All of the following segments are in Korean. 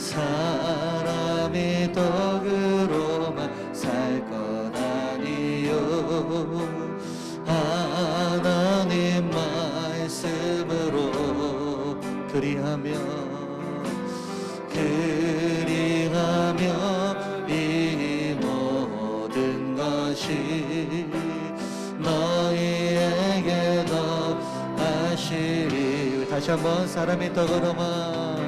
사람이 떡으로만 살 것 아니요 하나님 말씀으로 그리하며 이 모든 것이 너희에게 더하시리. 다시 한번 사람이 떡으로만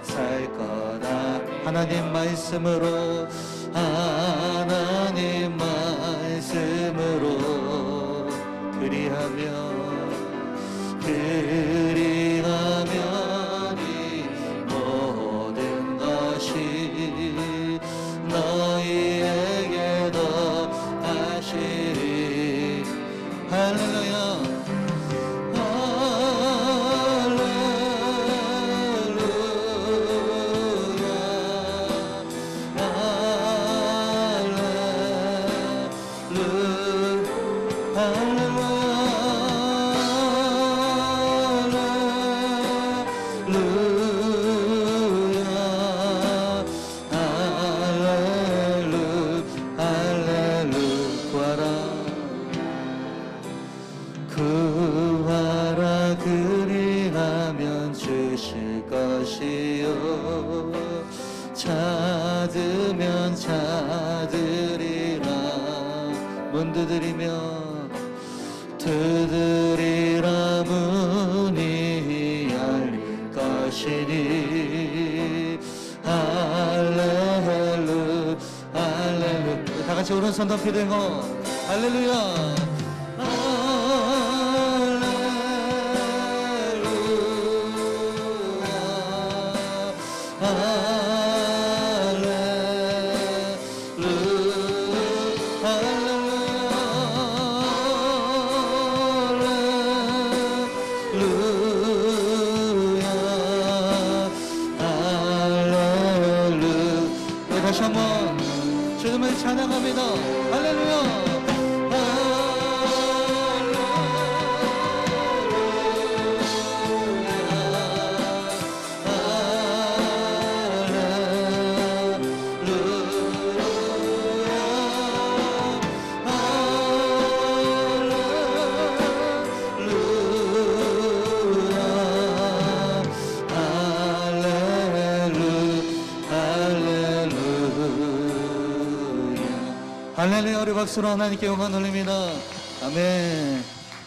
살 거다. 하나님 말씀으로 그리하며 이 모든 것이 너희에게 더하시리. 할렐루야. 구하라 그리하면 주실 것이요 찾으면 찾으리라. 문 두드리라 문이 열릴 것이니. 할렐루야 할렐루야. 다같이 오른손 높이 들고 할렐루야. 다시 한번 주님을 찬양합니다. 할렐루야. 할렐루야. 우리 박수로 하나님께 영광 돌립니다. 아멘.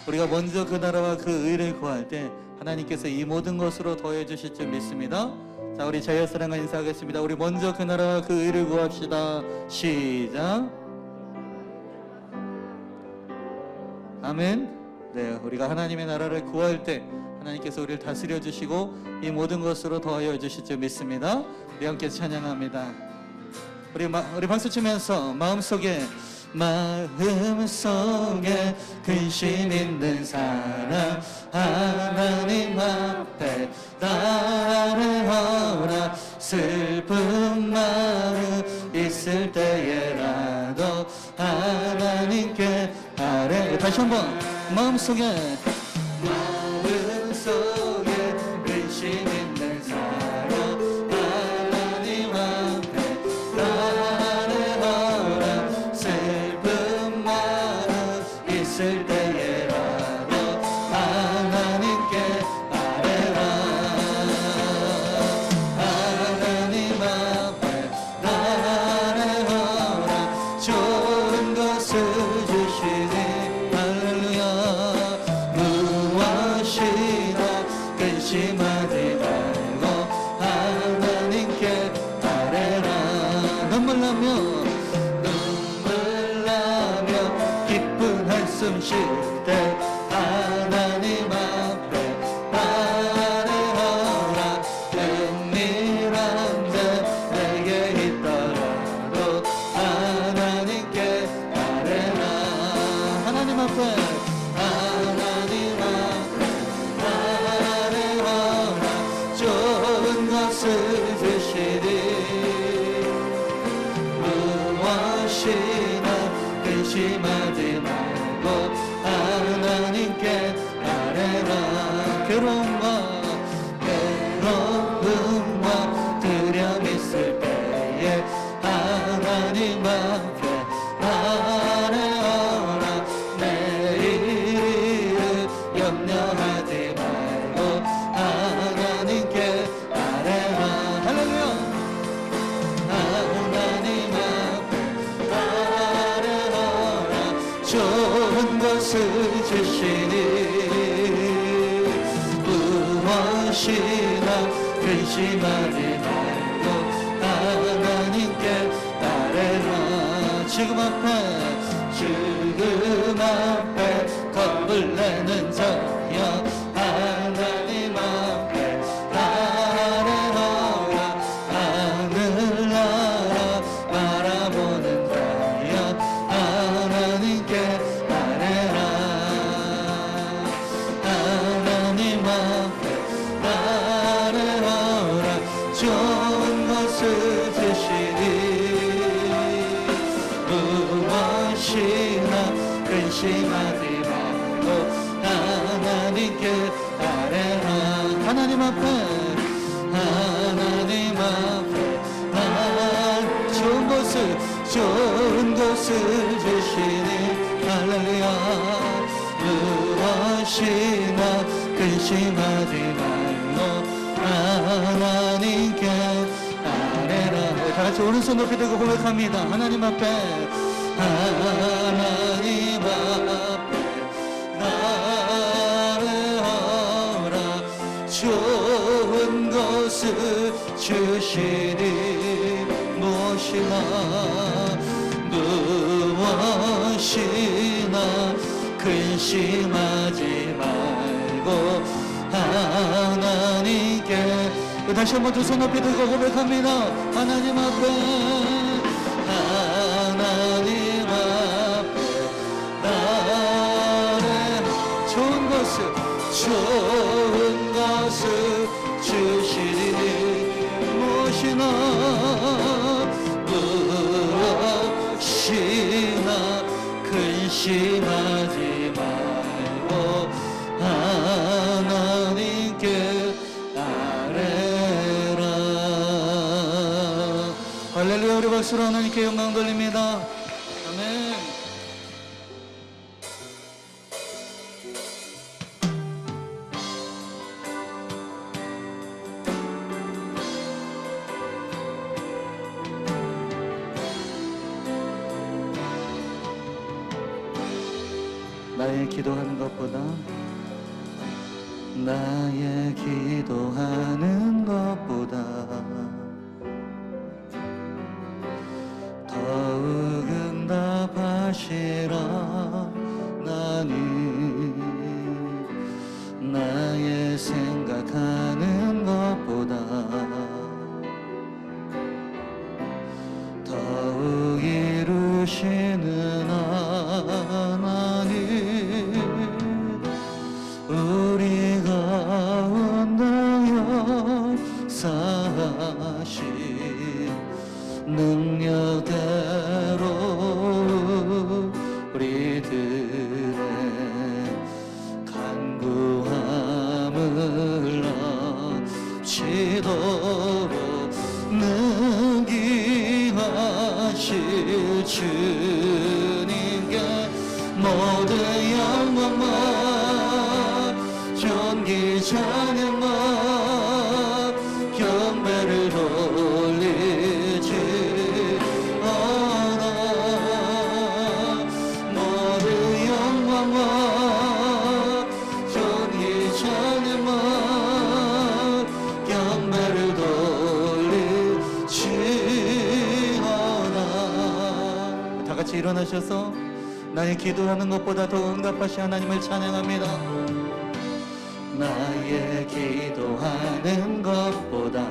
우리가 먼저 그 나라와 그 의를 구할 때 하나님께서 이 모든 것으로 더해 주실 줄 믿습니다. 자, 우리 자유사랑과 인사하겠습니다. 우리 먼저 그 나라와 그 의를 구합시다. 시작. 아멘. 네, 우리가 하나님의 나라를 구할 때 하나님께서 우리를 다스려 주시고 이 모든 것으로 더하여 주실 줄 믿습니다. 우리 함께 찬양합니다. 우리 박수 치면서 마음속에 근심 있는 사람 하나님 앞에 따르어라. 슬픈 마음 있을 때에라도 하나님께 아뢰. 다시 한번 마음속에 근심 있는 사람 하나님 앞에 따르어라. 슬픈 마음 있을 때에라도 하나님께 아뢰라. 하나님 앞에 따르어라. 좋은 것을 주시니. 할렐루야. 무엇이나 근심하지 말고 하나님께 아뢰라. 눈물 나며 기쁜 한숨 쉴 때 하나님 앞에 아뢰어라. 은밀한 데 내게 있더라도 하나님께 아뢰라. 하나님 앞에 아뢰어라. 좋은 것을 주시니. 무엇이나 근심하지 말고 괴로움과 두려움 있을 때에 하나님 앞에 아뢰어라. 내일을 염려하지 말고 하나님께 아뢰라. 할렐루야. 하나님 앞에 아뢰어라. 좋은 것을 주시니 무엇이나 근심하지 말고 하나님께 아뢰라. 지금 앞에 겁을 내는 자여 하나님 앞에 아뢰어라. 하늘나라 바라보는 자여 하나님께 아뢰라. 하나님 앞에 아뢰어라. 좋은 것을 주시니 무엇이나 근심하지 말고 하나님께 아뢰라. 하나님 앞에 좋은 것을 주시니 할렐루야. 무엇이나 근심하지 말고 하나님께 아뢰라. 다같이 오른손 높이 들고 고백합니다. 하나님 앞에 아뢰어라. 좋은 것을 주시니 무엇이나 근심하지 말고 하나님께. 다시 한번 두 손 높이 들고 고백합니다. 하나님 앞에 좋은 것을 주시니 무엇이나 근심하지 말고 하나님께 아뢰라. 할렐루야. 우리 박수로 하나님께 영광 돌립니다. 아멘. 나의 기도하는 것보다 더욱 응답하시라. 나는 나의 생각하는 것보다 더욱 이루시는 하나님 우리 가운데 역사하신 능력대로 우리들의 간구함을 합치도록 능기하실 주님께 모든 영광과 존귀 찬양과 경배를 돌리지어다. 모든 영광과 존귀 찬양과 경배를 돌리지어다. 다같이 일어나셔서 나의 기도하는 것보다 더 응답하신 하나님을 찬양합니다. 나의 기도하는 것보다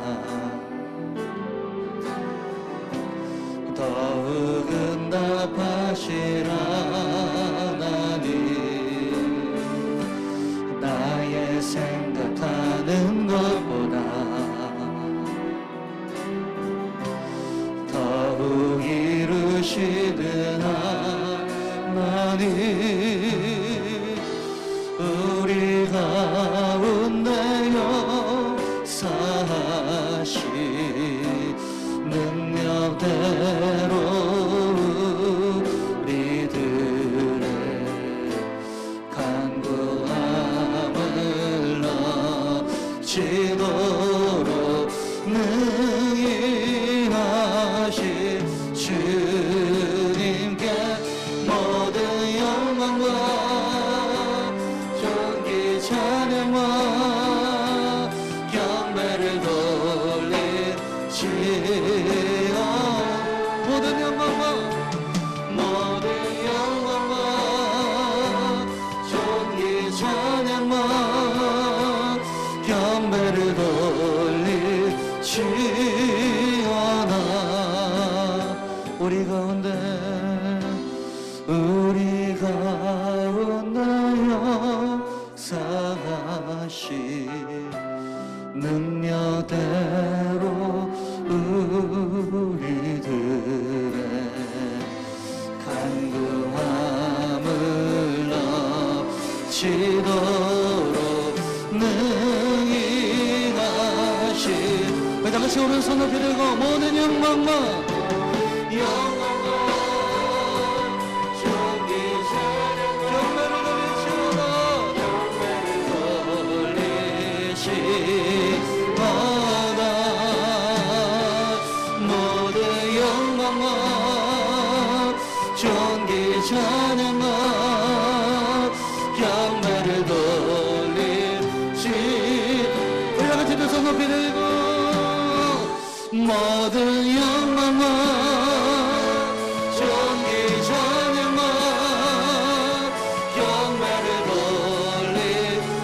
더욱 응답하실 하나님 나의 생각하는 것보다 더욱 이루시는 하나님 우리 가운데 지도록 능히 하신 주님께 모든 영광과 존귀 찬양과 경배를 돌리시오 모든 영광과 존귀 찬양과 경배를 돌리시오나 우리 가운데 역사하시 능력대로 우리들의 간구함을 넘치도록 능히 하시 우리 다같이 오른손 높이 들고 모든 영광과 존귀 경배를 돌리시오나 모든 영광과 존귀 찬양과 경배를 돌리시 우리 다같이 두 손 높이 들고 모든 영광과 존귀 찬양과 경배를 돌리시오나 모든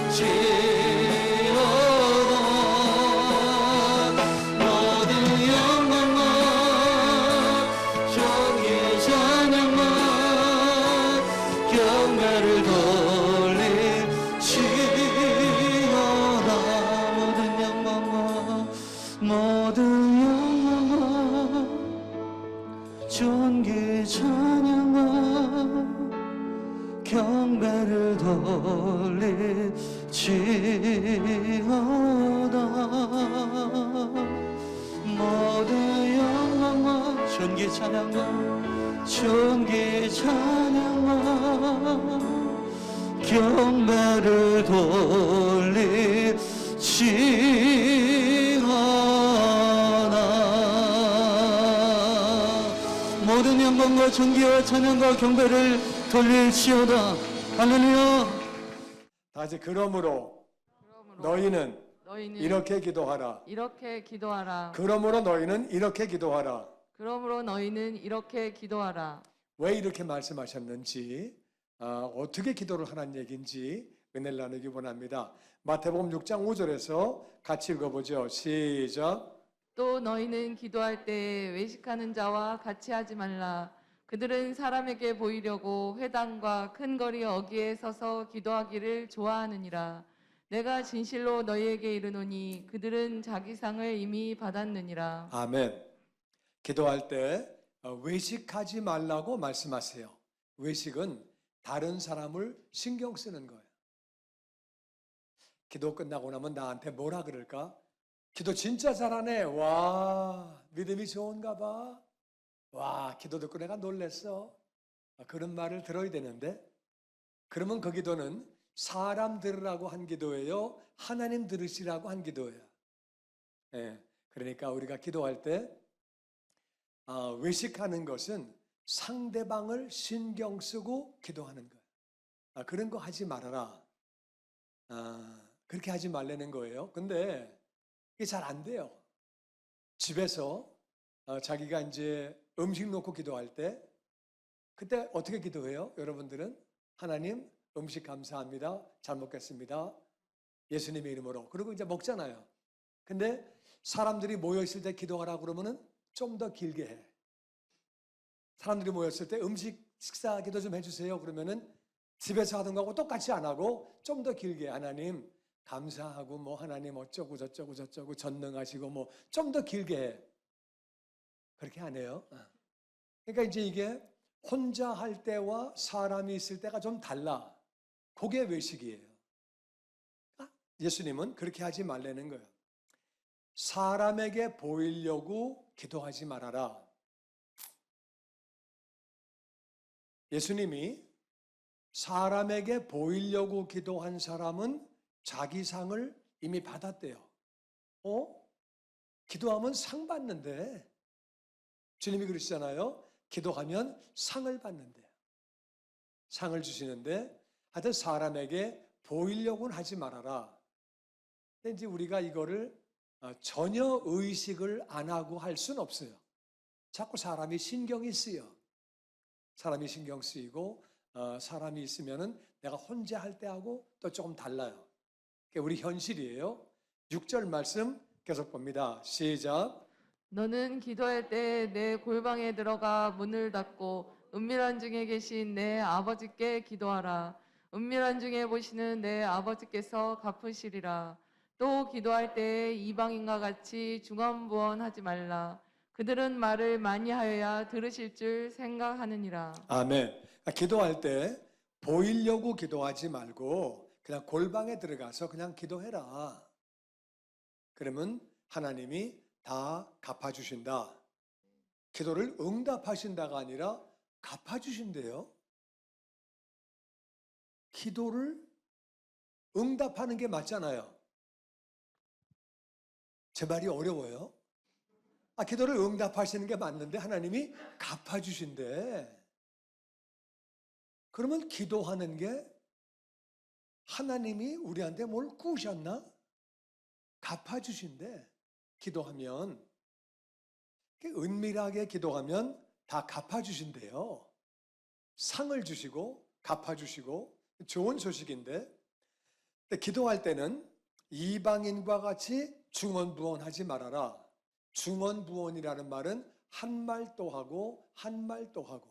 영광과 존귀 찬양과 경배를 돌리시오나 모든 영광과 존귀 찬양과 경배를 돌리시오나 모든 영광과 존귀 찬양과 경배를 돌리시오나 모든 영광과 존귀와 찬양과 경배를 돌릴시오다. 할렐루야. 다시 그러므로 너희는 이렇게 기도하라. 이렇게 기도하라. 그러므로 너희는 이렇게 기도하라. 그러므로 너희는 이렇게 기도하라. 왜 이렇게 말씀하셨는지, 어떻게 기도를 하라는 얘기인지 은혜를 나누기 원합니다. 마태복음 6장 5절에서 같이 읽어보죠. 시작. 또 너희는 기도할 때 외식하는 자와 같이 하지 말라. 그들은 사람에게 보이려고 회당과 큰 거리 어귀에 서서 기도하기를 좋아하느니라. 내가 진실로 너희에게 이르노니 그들은 자기 상을 이미 받았느니라. 아멘. 기도할 때 외식하지 말라고 말씀하세요. 외식은 다른 사람을 신경 쓰는 거예요. 기도 끝나고 나면 나한테 뭐라 그럴까? 기도 진짜 잘하네. 와, 믿음이 좋은가 봐. 와, 기도 듣고 내가 놀랬어. 그런 말을 들어야 되는데, 그러면 그 기도는 사람 들으라고 한 기도예요? 하나님 들으시라고 한 기도예요? 예, 그러니까 우리가 기도할 때 외식하는 것은 상대방을 신경 쓰고 기도하는 거예요. 그런 거 하지 말아라. 그렇게 하지 말라는 거예요. 근데 이게 잘 안 돼요. 집에서 자기가 이제 음식 놓고 기도할 때 그때 어떻게 기도해요? 여러분들은 하나님 음식 감사합니다. 잘 먹겠습니다. 예수님의 이름으로. 그리고 이제 먹잖아요. 근데 사람들이 모여있을 때 기도하라 그러면은 좀 더 길게 해. 사람들이 모였을 때 식사 기도 좀 해주세요. 그러면은 집에서 하던 거하고 똑같이 안 하고 좀 더 길게 하나님 감사하고 뭐 하나님 어쩌고 저쩌고 저쩌고 전능하시고 뭐 좀 더 길게 해. 그렇게 안 해요. 그러니까 이제 이게 혼자 할 때와 사람이 있을 때가 좀 달라. 그게 외식이에요. 예수님은 그렇게 하지 말라는 거예요. 사람에게 보이려고 기도하지 말아라. 예수님이 사람에게 보이려고 기도한 사람은 자기 상을 이미 받았대요. 기도하면 상 받는데, 주님이 그러시잖아요. 기도하면 상을 받는데, 상을 주시는데, 하여튼 사람에게 보이려고는 하지 말아라. 근데 이제 우리가 이거를 전혀 의식을 안 하고 할 수는 없어요. 자꾸 사람이 신경이 쓰여. 사람이 신경 쓰이고 사람이 있으면은 내가 혼자 할 때하고 또 조금 달라요. 그게 우리 현실이에요. 6절 말씀 계속 봅니다. 시작. 너는 기도할 때 내 골방에 들어가 문을 닫고 은밀한 중에 계신 내 아버지께 기도하라. 은밀한 중에 보시는 내 아버지께서 갚으시리라. 또 기도할 때 이방인과 같이 중언부언하지 말라. 그들은 말을 많이 하여야 들으실 줄 생각하느니라. 아멘. 그러니까 기도할 때 보이려고 기도하지 말고 그냥 골방에 들어가서 그냥 기도해라. 그러면 하나님이 다 갚아주신다. 기도를 응답하신다가 아니라 갚아주신대요. 기도를 응답하는 게 맞잖아요. 제 말이 어려워요? 기도를 응답하시는 게 맞는데 하나님이 갚아주신대. 그러면 기도하는 게 하나님이 우리한테 뭘 꾸셨나? 갚아주신대. 기도하면, 은밀하게 기도하면 다 갚아주신대요. 상을 주시고 갚아주시고 좋은 소식인데, 근데 기도할 때는 이방인과 같이 중언부언하지 말아라. 중언부언이라는 말은 한 말 또 하고 한 말 또 하고.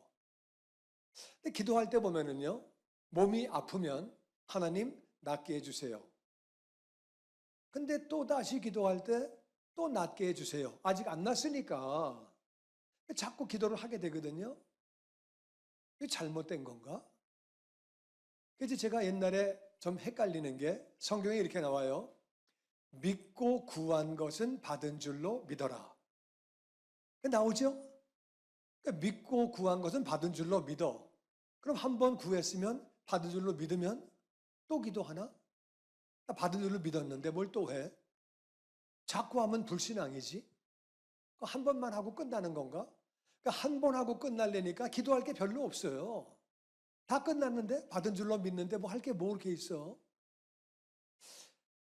근데 기도할 때 보면은요, 몸이 아프면 하나님 낫게 해주세요. 근데 또 다시 기도할 때 또 낫게 해주세요. 아직 안 낫으니까 자꾸 기도를 하게 되거든요. 이게 잘못된 건가? 그래서 제가 옛날에 좀 헷갈리는 게 성경에 이렇게 나와요. 믿고 구한 것은 받은 줄로 믿어라. 나오죠? 그러니까 믿고 구한 것은 받은 줄로 믿어. 그럼 한 번 구했으면 받은 줄로 믿으면 또 기도하나? 나 받은 줄로 믿었는데 뭘 또 해? 자꾸 하면 불신앙이지? 한 번만 하고 끝나는 건가? 그러니까 한 번 하고 끝날래니까 기도할 게 별로 없어요. 다 끝났는데 받은 줄로 믿는데 뭐 할 게 뭐 이렇게 있어?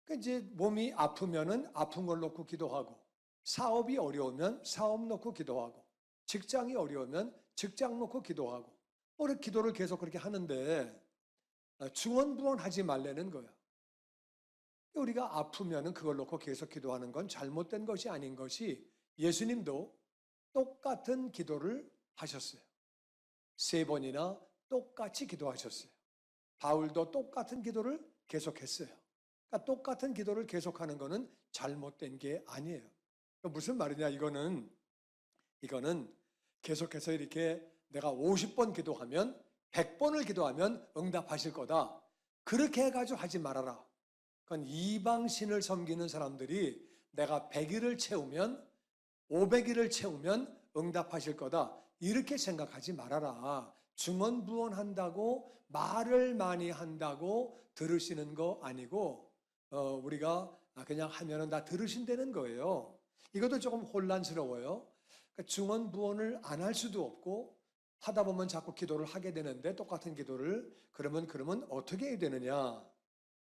그러니까 이제 몸이 아프면은 아픈 걸 놓고 기도하고, 사업이 어려우면 사업 놓고 기도하고, 직장이 어려우면 직장 놓고 기도하고, 오래 기도를 계속 그렇게 하는데 중언부언하지 말라는 거야. 우리가 아프면은 그걸 놓고 계속 기도하는 건 잘못된 것이 아닌 것이, 예수님도 똑같은 기도를 하셨어요. 3번이나 똑같이 기도하셨어요. 바울도 똑같은 기도를 계속했어요. 그러니까 똑같은 기도를 계속하는 것은 잘못된 게 아니에요. 무슨 말이냐, 이거는 계속해서 이렇게 내가 50번 기도하면 100번을 기도하면 응답하실 거다. 그렇게 해가지고 하지 말아라. 그건 이방신을 섬기는 사람들이 내가 100일을 채우면 500일을 채우면 응답하실 거다. 이렇게 생각하지 말아라. 중언부언한다고 말을 많이 한다고 들으시는 거 아니고 우리가 그냥 하면은 다 들으신다는 거예요. 이것도 조금 혼란스러워요. 그러니까 중언부언을 안 할 수도 없고 하다 보면 자꾸 기도를 하게 되는데 똑같은 기도를 그러면 어떻게 해야 되느냐?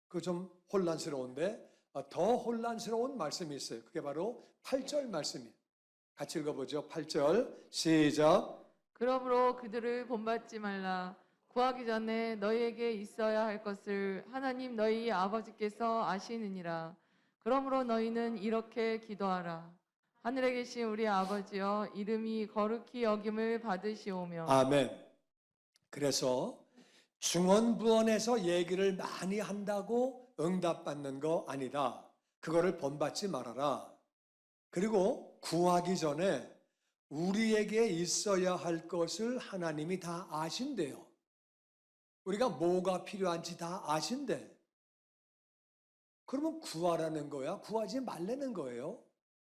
그 좀 혼란스러운데 더 혼란스러운 말씀이 있어요. 그게 바로 8절 말씀이에요. 같이 읽어보죠. 8절 시작. 그러므로 그들을 본받지 말라. 구하기 전에 너희에게 있어야 할 것을 하나님 너희 아버지께서 아시느니라. 그러므로 너희는 이렇게 기도하라. 하늘에 계신 우리 아버지여, 이름이 거룩히 여김을 받으시오며. 아멘. 그래서 중언부언해서 얘기를 많이 한다고 응답받는 거 아니다. 그거를 본받지 말아라. 그리고 구하기 전에 우리에게 있어야 할 것을 하나님이 다 아신대요. 우리가 뭐가 필요한지 다 아신대. 그러면 구하라는 거야? 구하지 말라는 거예요?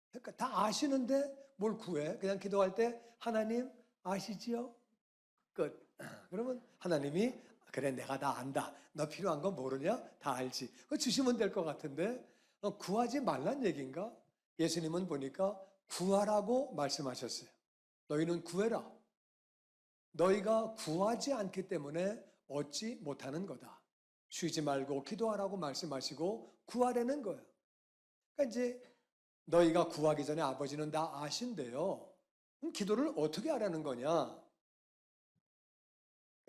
그러니까 다 아시는데 뭘 구해? 그냥 기도할 때 하나님 아시지요? 끝. 그러면 하나님이 그래 내가 다 안다. 너 필요한 거 모르냐? 다 알지. 그거 주시면 될 것 같은데 구하지 말란 얘기인가? 예수님은 보니까 구하라고 말씀하셨어요. 너희는 구해라. 너희가 구하지 않기 때문에 얻지 못하는 거다. 쉬지 말고 기도하라고 말씀하시고 구하라는 거예요. 그러니까 이제 너희가 구하기 전에 아버지는 다 아신대요. 그럼 기도를 어떻게 하라는 거냐?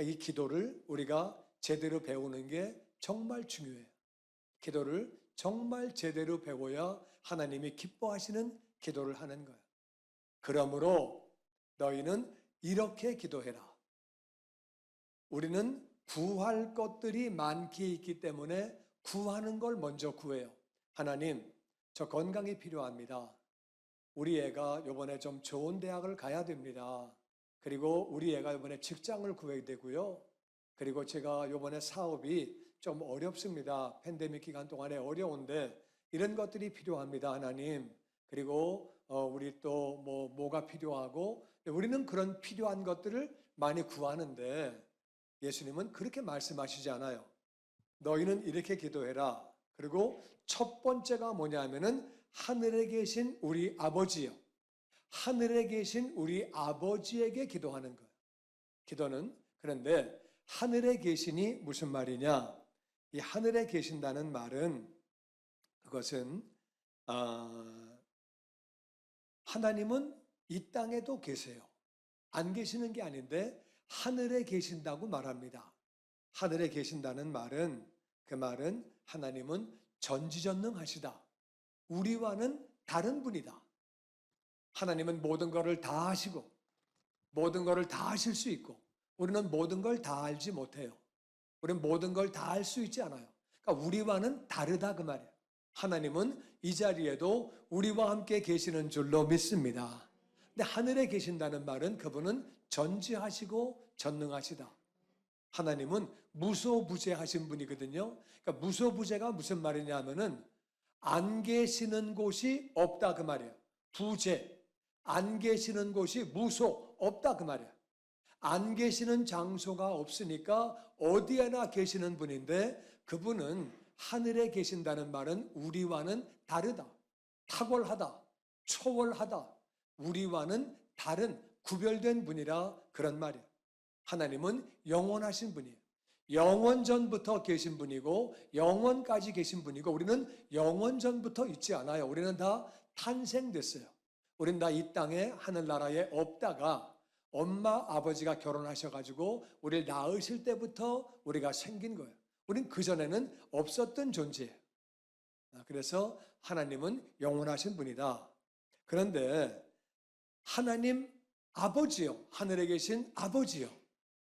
이 기도를 우리가 제대로 배우는 게 정말 중요해요. 기도를 정말 제대로 배워야 하나님이 기뻐하시는 기도를 하는 거예요. 그러므로 너희는 이렇게 기도해라. 우리는 구할 것들이 많게 있기 때문에 구하는 걸 먼저 구해요. 하나님, 저 건강이 필요합니다. 우리 애가 이번에 좀 좋은 대학을 가야 됩니다. 그리고 우리 애가 이번에 직장을 구해야 되고요. 그리고 제가 이번에 사업이 좀 어렵습니다. 팬데믹 기간 동안에 어려운데 이런 것들이 필요합니다, 하나님. 그리고 우리 또 뭐가 필요하고 우리는 그런 필요한 것들을 많이 구하는데 예수님은 그렇게 말씀하시지 않아요. 너희는 이렇게 기도해라. 그리고 첫 번째가 뭐냐면은 하늘에 계신 우리 아버지요. 하늘에 계신 우리 아버지에게 기도하는 거예요. 기도는 그런데 하늘에 계시니 무슨 말이냐? 이 하늘에 계신다는 말은 그것은 하나님은 이 땅에도 계세요. 안 계시는 게 아닌데 하늘에 계신다고 말합니다. 하늘에 계신다는 말은 그 말은 하나님은 전지전능하시다. 우리와는 다른 분이다. 하나님은 모든 것을 다 하시고 모든 것을 다 하실 수 있고 우리는 모든 걸 다 알지 못해요. 우리는 모든 걸 다 알 수 있지 않아요. 그러니까 우리와는 다르다 그 말이에요. 하나님은 이 자리에도 우리와 함께 계시는 줄로 믿습니다. 근데 하늘에 계신다는 말은 그분은 전지하시고 전능하시다. 하나님은 무소부재하신 분이거든요. 그러니까 무소부재가 무슨 말이냐 하면은 안 계시는 곳이 없다 그 말이에요. 부재, 안 계시는 곳이 무소, 없다 그 말이에요. 안 계시는 장소가 없으니까 어디에나 계시는 분인데 그분은 하늘에 계신다는 말은 우리와는 다르다, 탁월하다, 초월하다, 우리와는 다른 구별된 분이라 그런 말이에요. 하나님은 영원하신 분이에요. 영원 전부터 계신 분이고 영원까지 계신 분이고 우리는 영원 전부터 있지 않아요. 우리는 다 탄생됐어요. 우리는 다 이 땅에 하늘나라에 없다가 엄마 아버지가 결혼하셔가지고 우리를 낳으실 때부터 우리가 생긴 거예요. 우린 그전에는 없었던 존재예요. 그래서 하나님은 영원하신 분이다. 그런데 하나님 아버지요, 하늘에 계신 아버지요,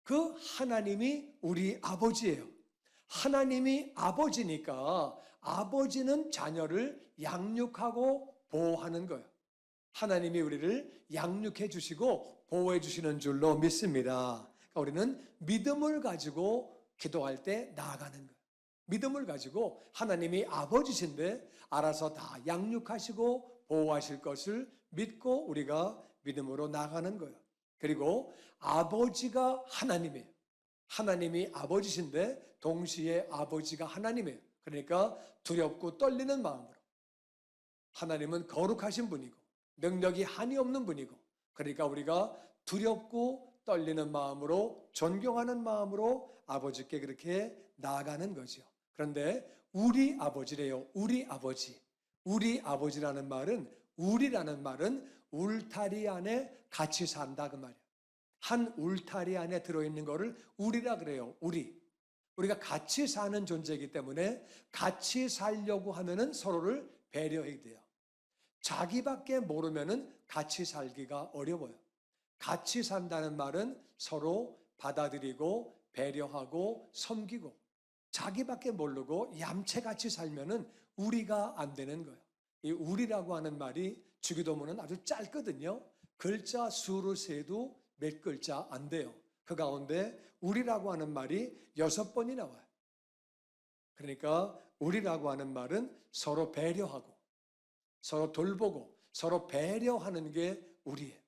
그 하나님이 우리 아버지예요. 하나님이 아버지니까 아버지는 자녀를 양육하고 보호하는 거예요. 하나님이 우리를 양육해 주시고 보호해 주시는 줄로 믿습니다. 그러니까 우리는 믿음을 가지고 기도할 때 나아가는 거예요. 믿음을 가지고 하나님이 아버지신데 알아서 다 양육하시고 보호하실 것을 믿고 우리가 믿음으로 나아가는 거예요. 그리고 아버지가 하나님이에요. 하나님이 아버지신데 동시에 아버지가 하나님이에요. 그러니까 두렵고 떨리는 마음으로. 하나님은 거룩하신 분이고 능력이 한이 없는 분이고 그러니까 우리가 두렵고 떨리는 마음으로 존경하는 마음으로 아버지께 그렇게 나아가는 거죠. 그런데 우리 아버지래요. 우리 아버지. 우리 아버지라는 말은 우리라는 말은 울타리 안에 같이 산다 그 말이에요. 한 울타리 안에 들어있는 거를 우리라 그래요. 우리가 같이 사는 존재이기 때문에 같이 살려고 하면은 서로를 배려해야 돼요. 자기밖에 모르면은 같이 살기가 어려워요. 같이 산다는 말은 서로 받아들이고 배려하고 섬기고 자기밖에 모르고 얌체같이 살면은 우리가 안 되는 거예요. 이 우리라고 하는 말이 주기도문은 아주 짧거든요. 글자 수로 세도 몇 글자 안 돼요. 그 가운데 우리라고 하는 말이 6번이 나와요. 그러니까 우리라고 하는 말은 서로 배려하고 서로 돌보고 서로 배려하는 게 우리예요.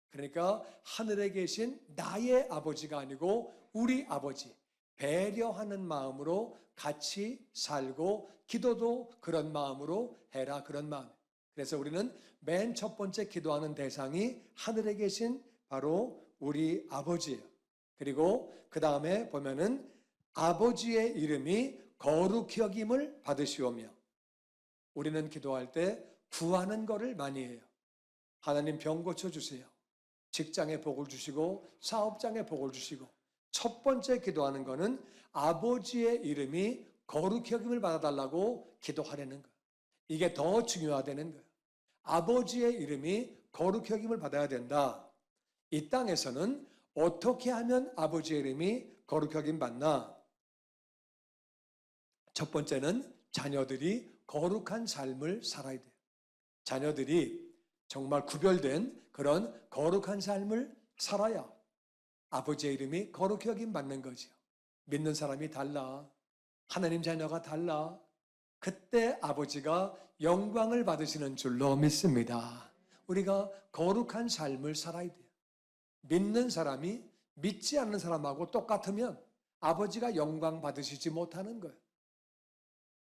그러니까 하늘에 계신 나의 아버지가 아니고 우리 아버지, 배려하는 마음으로 같이 살고 기도도 그런 마음으로 해라, 그런 마음. 그래서 우리는 맨 첫 번째 기도하는 대상이 하늘에 계신 바로 우리 아버지예요. 그리고 그 다음에 보면은 아버지의 이름이 거룩히 여김을 받으시오며, 우리는 기도할 때 구하는 거를 많이 해요. 하나님 병 고쳐주세요. 직장에 복을 주시고 사업장에 복을 주시고, 첫 번째 기도하는 거는 아버지의 이름이 거룩히 여김을 받아달라고 기도하려는 거예요. 이게 더 중요하다는 거예요. 아버지의 이름이 거룩히 여김을 받아야 된다. 이 땅에서는 어떻게 하면 아버지의 이름이 거룩히 여김 받나? 첫 번째는 자녀들이 거룩한 삶을 살아야 돼요. 자녀들이 정말 구별된 그런 거룩한 삶을 살아야 아버지의 이름이 거룩히 여김 받는 거죠. 믿는 사람이 달라. 하나님 자녀가 달라. 그때 아버지가 영광을 받으시는 줄로 믿습니다. 우리가 거룩한 삶을 살아야 돼요. 믿는 사람이 믿지 않는 사람하고 똑같으면 아버지가 영광 받으시지 못하는 거예요.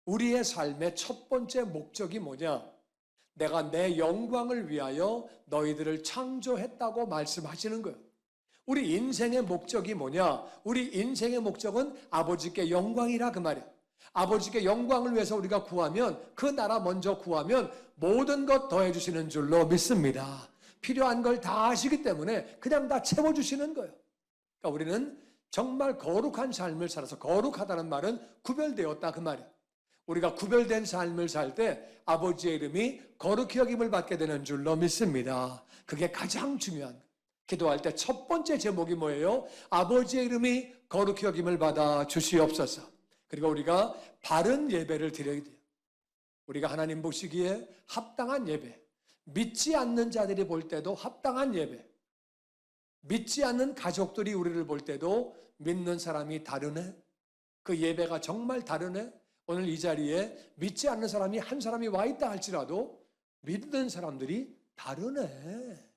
우리의 삶의 첫 번째 목적이 뭐냐? 내가 내 영광을 위하여 너희들을 창조했다고 말씀하시는 거예요. 우리 인생의 목적이 뭐냐? 우리 인생의 목적은 아버지께 영광이라, 그 말이에요. 아버지께 영광을 위해서 우리가 구하면, 그 나라 먼저 구하면 모든 것 더해 주시는 줄로 믿습니다. 필요한 걸 다 아시기 때문에 그냥 다 채워주시는 거예요. 그러니까 우리는 정말 거룩한 삶을 살아서, 거룩하다는 말은 구별되었다, 그 말이에요. 우리가 구별된 삶을 살 때 아버지의 이름이 거룩히 여김을 받게 되는 줄로 믿습니다. 그게 가장 중요한 거예요. 기도할 때 첫 번째 제목이 뭐예요? 아버지의 이름이 거룩히 여김을 받아 주시옵소서. 그리고 우리가 바른 예배를 드려야 돼요. 우리가 하나님 보시기에 합당한 예배, 믿지 않는 자들이 볼 때도 합당한 예배, 믿지 않는 가족들이 우리를 볼 때도 믿는 사람이 다르네? 그 예배가 정말 다르네? 오늘 이 자리에 믿지 않는 사람이 한 사람이 와 있다 할지라도 믿는 사람들이 다르네.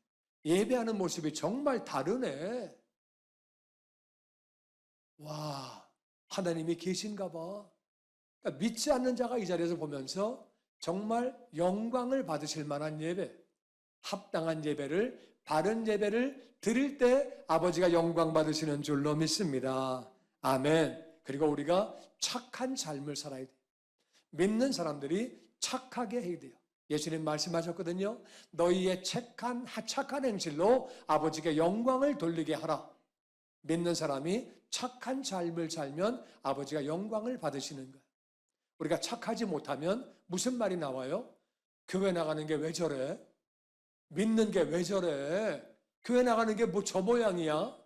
예배하는 모습이 정말 다르네. 와, 하나님이 계신가 봐. 그러니까 믿지 않는 자가 이 자리에서 보면서 정말 영광을 받으실 만한 예배, 합당한 예배를, 바른 예배를 드릴 때 아버지가 영광 받으시는 줄로 믿습니다. 아멘. 그리고 우리가 착한 삶을 살아야 돼요. 믿는 사람들이 착하게 해야 돼요. 예수님 말씀하셨거든요. 너희의 착한 행실로 아버지께 영광을 돌리게 하라. 믿는 사람이 착한 삶을 살면 아버지가 영광을 받으시는 거예요. 우리가 착하지 못하면 무슨 말이 나와요? 교회 나가는 게 왜 저래? 믿는 게 왜 저래? 교회 나가는 게 뭐 저 모양이야?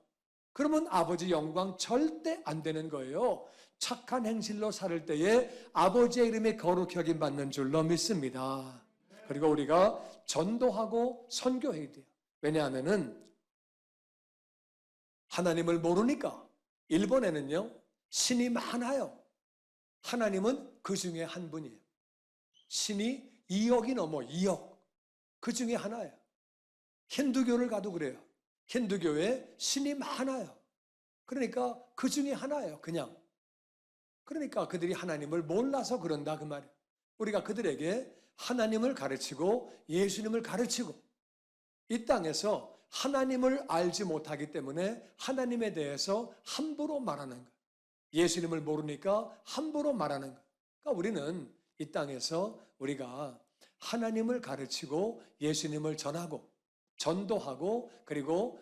그러면 아버지 영광 절대 안 되는 거예요. 착한 행실로 살 때에 아버지의 이름이 거룩히 여김 받는 줄로 믿습니다. 그리고 우리가 전도하고 선교해야 돼요. 왜냐하면은 하나님을 모르니까. 일본에는요, 신이 많아요. 하나님은 그 중에 한 분이에요. 신이 2억이 넘어, 2억. 그 중에 하나예요. 힌두교를 가도 그래요. 힌두교에 신이 많아요. 그러니까 그 중에 하나예요, 그냥. 그러니까 그들이 하나님을 몰라서 그런다, 그 말이에요. 우리가 그들에게 하나님을 가르치고 예수님을 가르치고 이 땅에서 하나님을 알지 못하기 때문에 하나님에 대해서 함부로 말하는 거예요. 예수님을 모르니까 함부로 말하는 거예요. 그러니까 우리는 이 땅에서 우리가 하나님을 가르치고 예수님을 전하고 전도하고 그리고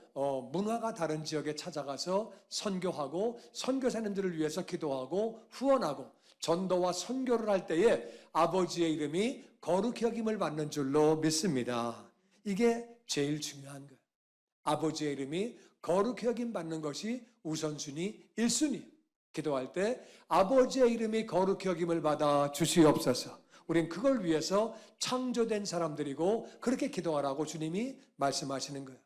문화가 다른 지역에 찾아가서 선교하고 선교사님들을 위해서 기도하고 후원하고 전도와 선교를 할 때에 아버지의 이름이 거룩히 여김을 받는 줄로 믿습니다. 이게 제일 중요한 거예요. 아버지의 이름이 거룩히 여김 받는 것이 우선순위 1순위. 기도할 때 아버지의 이름이 거룩히 여김을 받아 주시옵소서. 우린 그걸 위해서 창조된 사람들이고 그렇게 기도하라고 주님이 말씀하시는 거예요.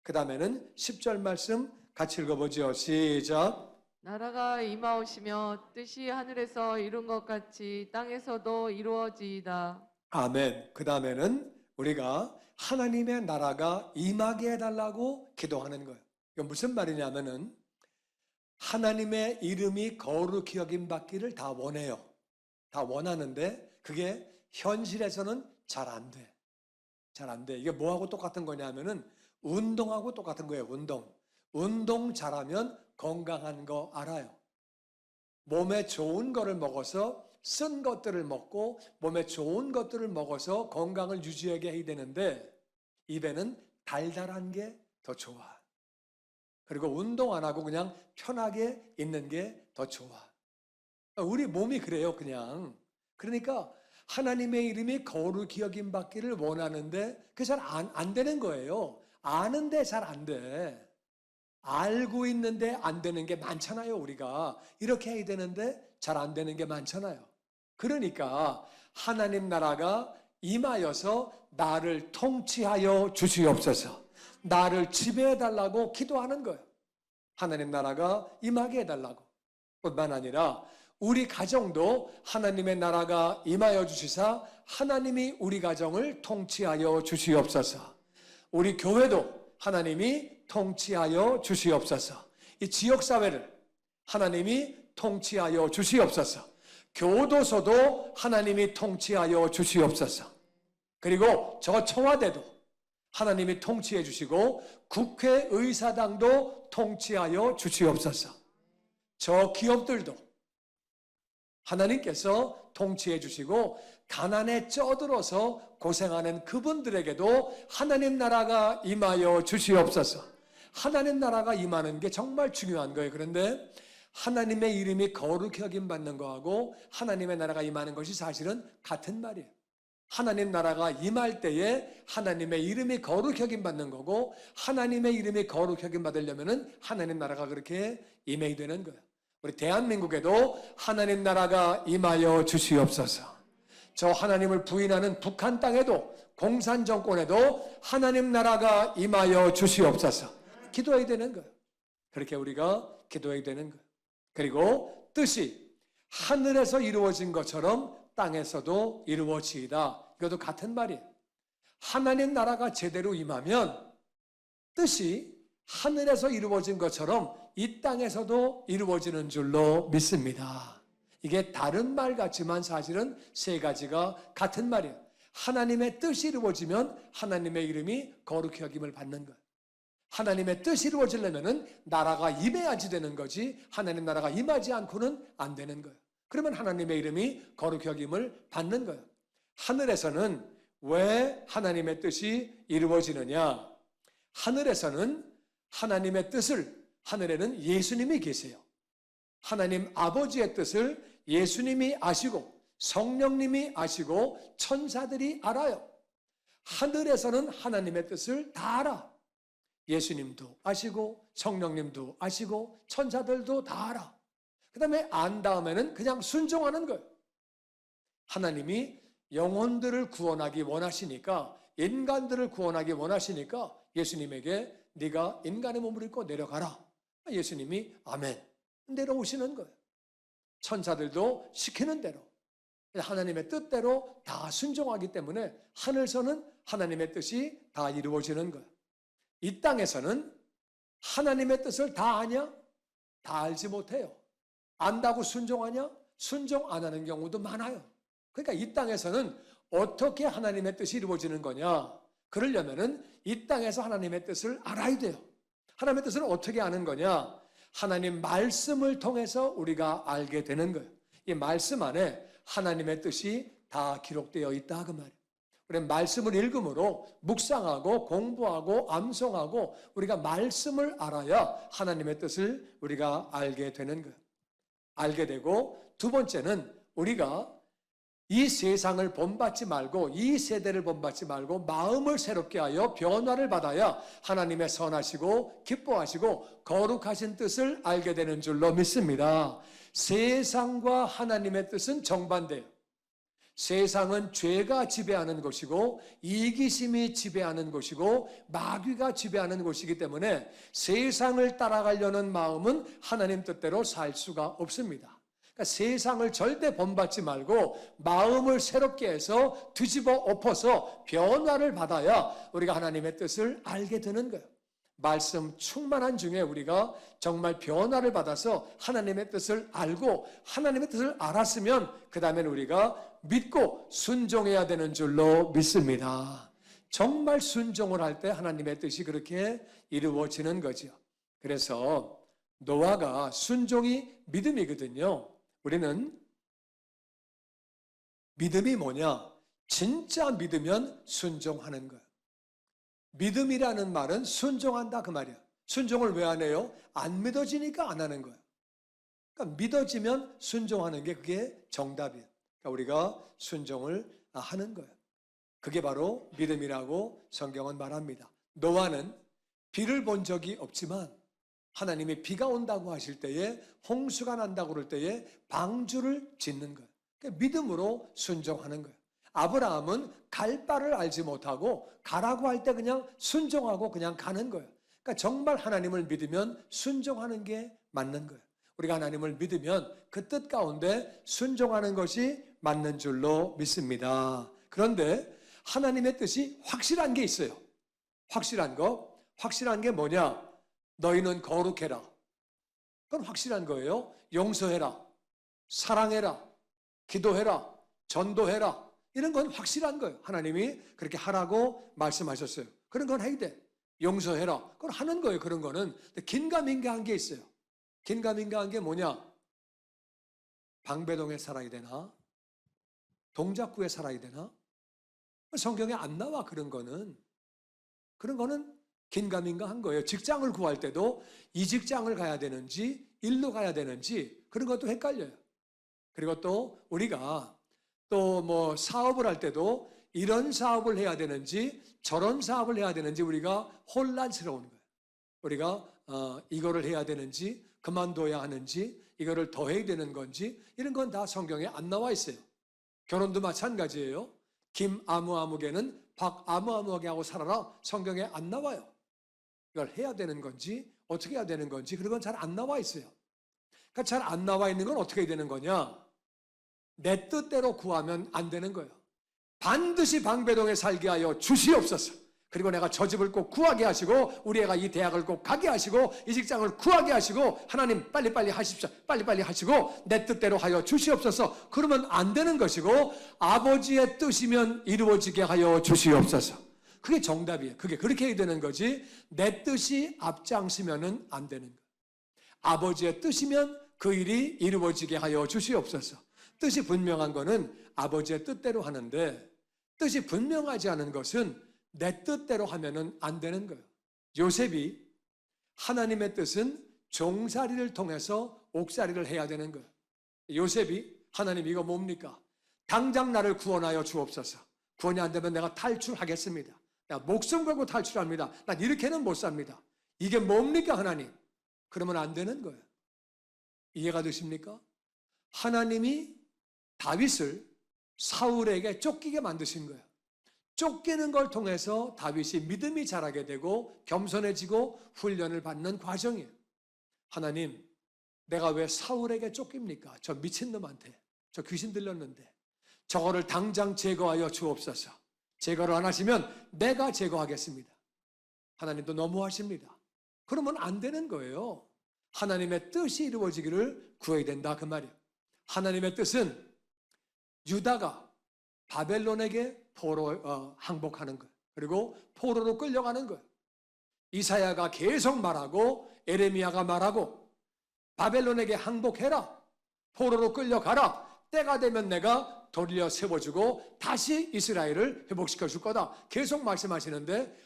그 다음에는 10절 말씀 같이 읽어보죠. 시작. 나라가 임하오시며 뜻이 하늘에서 이룬 것 같이 땅에서도 이루어지이다. 아멘. 그 다음에는 우리가 하나님의 나라가 임하게 해달라고 기도하는 거예요. 이건 무슨 말이냐면은 하나님의 이름이 거룩히 여김 받기를 다 원해요. 다 원하는데 그게 현실에서는 잘 안 돼. 잘 안 돼. 이게 뭐하고 똑같은 거냐면은 운동하고 똑같은 거예요. 운동 잘하면 건강한 거 알아요. 몸에 좋은 거를 먹어서 쓴 것들을 먹고 몸에 좋은 것들을 먹어서 건강을 유지하게 해야 되는데 입에는 달달한 게 더 좋아. 그리고 운동 안 하고 그냥 편하게 있는 게 더 좋아. 우리 몸이 그래요, 그냥. 그러니까 하나님의 이름이 거룩히 여김 받기를 원하는데 그게 잘 안 되는 거예요. 아는데 잘 안 돼. 알고 있는데 안 되는 게 많잖아요, 우리가. 이렇게 해야 되는데 잘 안 되는 게 많잖아요. 그러니까 하나님 나라가 임하여서 나를 통치하여 주시옵소서. 나를 지배해달라고 기도하는 거예요. 하나님 나라가 임하게 해달라고. 뿐만 아니라 우리 가정도 하나님의 나라가 임하여 주시사 하나님이 우리 가정을 통치하여 주시옵소서. 우리 교회도 하나님이 통치하여 주시옵소서. 이 지역사회를 하나님이 통치하여 주시옵소서. 교도소도 하나님이 통치하여 주시옵소서. 그리고 저 청와대도 하나님이 통치해 주시고 국회의사당도 통치하여 주시옵소서. 저 기업들도 하나님께서 통치해 주시고 가난에 쪄들어서 고생하는 그분들에게도 하나님 나라가 임하여 주시옵소서. 하나님 나라가 임하는 게 정말 중요한 거예요. 그런데 하나님의 이름이 거룩히 여김 받는 거하고 하나님의 나라가 임하는 것이 사실은 같은 말이에요. 하나님 나라가 임할 때에 하나님의 이름이 거룩히 여김 받는 거고 하나님의 이름이 거룩히 여김 받으려면은 하나님 나라가 그렇게 임해야 되는 거예요. 우리 대한민국에도 하나님 나라가 임하여 주시옵소서. 저 하나님을 부인하는 북한 땅에도 공산 정권에도 하나님 나라가 임하여 주시옵소서. 기도해야 되는 거예요. 그렇게 우리가 기도해야 되는 거예요. 그리고 뜻이 하늘에서 이루어진 것처럼 땅에서도 이루어지이다. 이것도 같은 말이에요. 하나님 나라가 제대로 임하면 뜻이 하늘에서 이루어진 것처럼 이 땅에서도 이루어지는 줄로 믿습니다. 이게 다른 말 같지만 사실은 세 가지가 같은 말이에요. 하나님의 뜻이 이루어지면 하나님의 이름이 거룩히 여김을 받는 거예요. 하나님의 뜻이 이루어지려면 나라가 임해야지 되는 거지 하나님 나라가 임하지 않고는 안 되는 거예요. 그러면 하나님의 이름이 거룩히 여김을 받는 거예요. 하늘에서는 왜 하나님의 뜻이 이루어지느냐? 하늘에서는 하나님의 뜻을 하늘에는 예수님이 계세요. 하나님 아버지의 뜻을 예수님이 아시고 성령님이 아시고 천사들이 알아요. 하늘에서는 하나님의 뜻을 다 알아. 예수님도 아시고 성령님도 아시고 천사들도 다 알아. 그 다음에 안 다음에는 그냥 순종하는 거예요. 하나님이 영혼들을 구원하기 원하시니까 인간들을 구원하기 원하시니까 예수님에게 네가 인간의 몸을 입고 내려가라. 예수님이 아멘. 내려오시는 거예요. 천사들도 시키는 대로 하나님의 뜻대로 다 순종하기 때문에 하늘에서는 하나님의 뜻이 다 이루어지는 거예요. 이 땅에서는 하나님의 뜻을 다 아냐? 다 알지 못해요. 안다고 순종하냐? 순종 안 하는 경우도 많아요. 그러니까 이 땅에서는 어떻게 하나님의 뜻이 이루어지는 거냐? 그러려면은 이 땅에서 하나님의 뜻을 알아야 돼요. 하나님의 뜻을 어떻게 아는 거냐? 하나님 말씀을 통해서 우리가 알게 되는 거예요. 이 말씀 안에 하나님의 뜻이 다 기록되어 있다 그 말이에요. 우리 말씀을 읽음으로 묵상하고 공부하고 암송하고 우리가 말씀을 알아야 하나님의 뜻을 우리가 알게 되는 거예요. 알게 되고 두 번째는 우리가 이 세상을 본받지 말고 이 세대를 본받지 말고 마음을 새롭게 하여 변화를 받아야 하나님의 선하시고 기뻐하시고 거룩하신 뜻을 알게 되는 줄로 믿습니다. 세상과 하나님의 뜻은 정반대예요. 세상은 죄가 지배하는 것이고 이기심이 지배하는 것이고 마귀가 지배하는 것이기 때문에 세상을 따라가려는 마음은 하나님 뜻대로 살 수가 없습니다. 그러니까 세상을 절대 본받지 말고 마음을 새롭게 해서 뒤집어 엎어서 변화를 받아야 우리가 하나님의 뜻을 알게 되는 거예요. 말씀 충만한 중에 우리가 정말 변화를 받아서 하나님의 뜻을 알고 하나님의 뜻을 알았으면 그 다음에는 우리가 믿고 순종해야 되는 줄로 믿습니다. 정말 순종을 할 때 하나님의 뜻이 그렇게 이루어지는 거죠. 그래서 노아가 순종이 믿음이거든요. 우리는 믿음이 뭐냐? 진짜 믿으면 순종하는 거예요. 믿음이라는 말은 순종한다 그 말이야. 순종을 왜 안 해요? 안 믿어지니까 안 하는 거예요. 그러니까 믿어지면 순종하는 게 그게 정답이에요. 그러니까 우리가 순종을 하는 거예요. 그게 바로 믿음이라고 성경은 말합니다. 노아는 비를 본 적이 없지만 하나님이 비가 온다고 하실 때에 홍수가 난다고 그럴 때에 방주를 짓는 거예요. 그러니까 믿음으로 순종하는 거예요. 아브라함은 갈 바를 알지 못하고 가라고 할 때 그냥 순종하고 그냥 가는 거예요. 그러니까 정말 하나님을 믿으면 순종하는 게 맞는 거예요. 우리가 하나님을 믿으면 그 뜻 가운데 순종하는 것이 맞는 줄로 믿습니다. 그런데 하나님의 뜻이 확실한 게 있어요. 확실한 게 뭐냐? 너희는 거룩해라. 그건 확실한 거예요. 용서해라, 사랑해라, 기도해라, 전도해라. 이런 건 확실한 거예요. 하나님이 그렇게 하라고 말씀하셨어요. 그런 건 해야 돼. 용서해라. 그건 하는 거예요. 그런 거는. 긴가민가한 게 있어요. 긴가민가한 게 뭐냐? 방배동에 살아야 되나? 동작구에 살아야 되나? 성경에 안 나와 그런 거는. 그런 거는 긴가민가한 거예요. 직장을 구할 때도 이 직장을 가야 되는지 일로 가야 되는지 그런 것도 헷갈려요. 그리고 또 우리가 또 뭐 사업을 할 때도 이런 사업을 해야 되는지 저런 사업을 해야 되는지 우리가 혼란스러운 거예요. 우리가 이거를 해야 되는지 그만둬야 하는지 이거를 더 해야 되는 건지 이런 건 다 성경에 안 나와 있어요. 결혼도 마찬가지예요. 김아무아무개는 박아무아무개 하고 살아라. 성경에 안 나와요. 이걸 해야 되는 건지 어떻게 해야 되는 건지 그런 건 잘 안 나와 있어요. 그러니까 잘 안 나와 있는 건 어떻게 해야 되는 거냐? 내 뜻대로 구하면 안 되는 거예요. 반드시 방배동에 살게 하여 주시옵소서. 그리고 내가 저 집을 꼭 구하게 하시고 우리 애가 이 대학을 꼭 가게 하시고 이 직장을 구하게 하시고 하나님 빨리빨리 하십시오. 빨리빨리 하시고 내 뜻대로 하여 주시옵소서. 그러면 안 되는 것이고 아버지의 뜻이면 이루어지게 하여 주시옵소서. 그게 정답이에요. 그게 그렇게 해야 되는 거지 내 뜻이 앞장서면은 안 되는 거예요. 아버지의 뜻이면 그 일이 이루어지게 하여 주시옵소서. 뜻이 분명한 거는 아버지의 뜻대로 하는데 뜻이 분명하지 않은 것은 내 뜻대로 하면은 안 되는 거예요. 요셉이 하나님의 뜻은 종살이를 통해서 옥살이를 해야 되는 거예요. 요셉이 하나님 이거 뭡니까? 당장 나를 구원하여 주옵소서. 구원이 안 되면 내가 탈출하겠습니다. 내가 목숨 걸고 탈출합니다. 난 이렇게는 못 삽니다. 이게 뭡니까 하나님? 그러면 안 되는 거예요. 이해가 되십니까? 하나님이 다윗을 사울에게 쫓기게 만드신 거예요. 쫓기는 걸 통해서 다윗이 믿음이 자라게 되고 겸손해지고 훈련을 받는 과정이에요. 하나님, 내가 왜 사울에게 쫓깁니까? 저 미친놈한테, 저 귀신 들렸는데 저거를 당장 제거하여 주옵소서. 제거를 안 하시면 내가 제거하겠습니다. 하나님도 너무하십니다. 그러면 안 되는 거예요. 하나님의 뜻이 이루어지기를 구해야 된다 그 말이에요. 하나님의 뜻은 유다가 바벨론에게 항복하는 거예요. 그리고 포로로 끌려가는 거예요. 이사야가 계속 말하고 에레미야가 말하고 바벨론에게 항복해라. 포로로 끌려가라. 때가 되면 내가 돌려 세워주고 다시 이스라엘을 회복시켜 줄 거다. 계속 말씀하시는데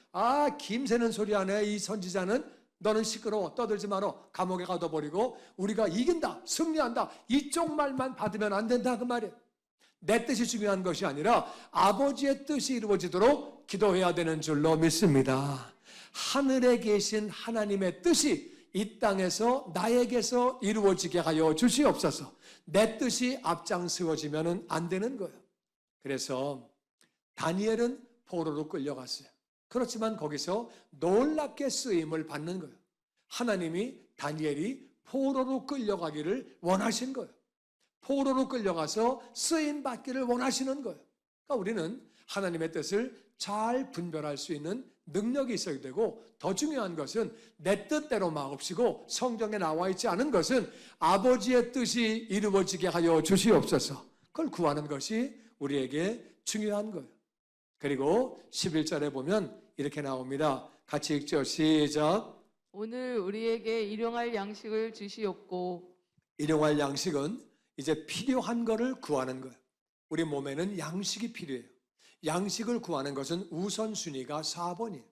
김새는 소리 하네. 이 선지자는 너는 시끄러워. 떠들지 마라. 감옥에 가둬버리고 우리가 이긴다. 승리한다. 이쪽 말만 받으면 안 된다 그 말이에요. 내 뜻이 중요한 것이 아니라 아버지의 뜻이 이루어지도록 기도해야 되는 줄로 믿습니다. 하늘에 계신 하나님의 뜻이 이 땅에서 나에게서 이루어지게 하여 주시옵소서. 내 뜻이 앞장서워지면 안 되는 거예요. 그래서 다니엘은 포로로 끌려갔어요. 그렇지만 거기서 놀랍게 쓰임을 받는 거예요. 하나님이 다니엘이 포로로 끌려가기를 원하신 거예요. 포로로 끌려가서 쓰임 받기를 원하시는 거예요. 그러니까 우리는 하나님의 뜻을 잘 분별할 수 있는 능력이 있어야 되고, 더 중요한 것은 내 뜻대로 마옵시고 성경에 나와 있지 않은 것은 아버지의 뜻이 이루어지게 하여 주시옵소서. 그걸 구하는 것이 우리에게 중요한 거예요. 그리고 11절에 보면 이렇게 나옵니다. 같이 읽죠. 시작. 오늘 우리에게 일용할 양식을 주시옵고. 일용할 양식은 이제 필요한 거를 구하는 거예요. 우리 몸에는 양식이 필요해요. 양식을 구하는 것은 우선순위가 4번이에요.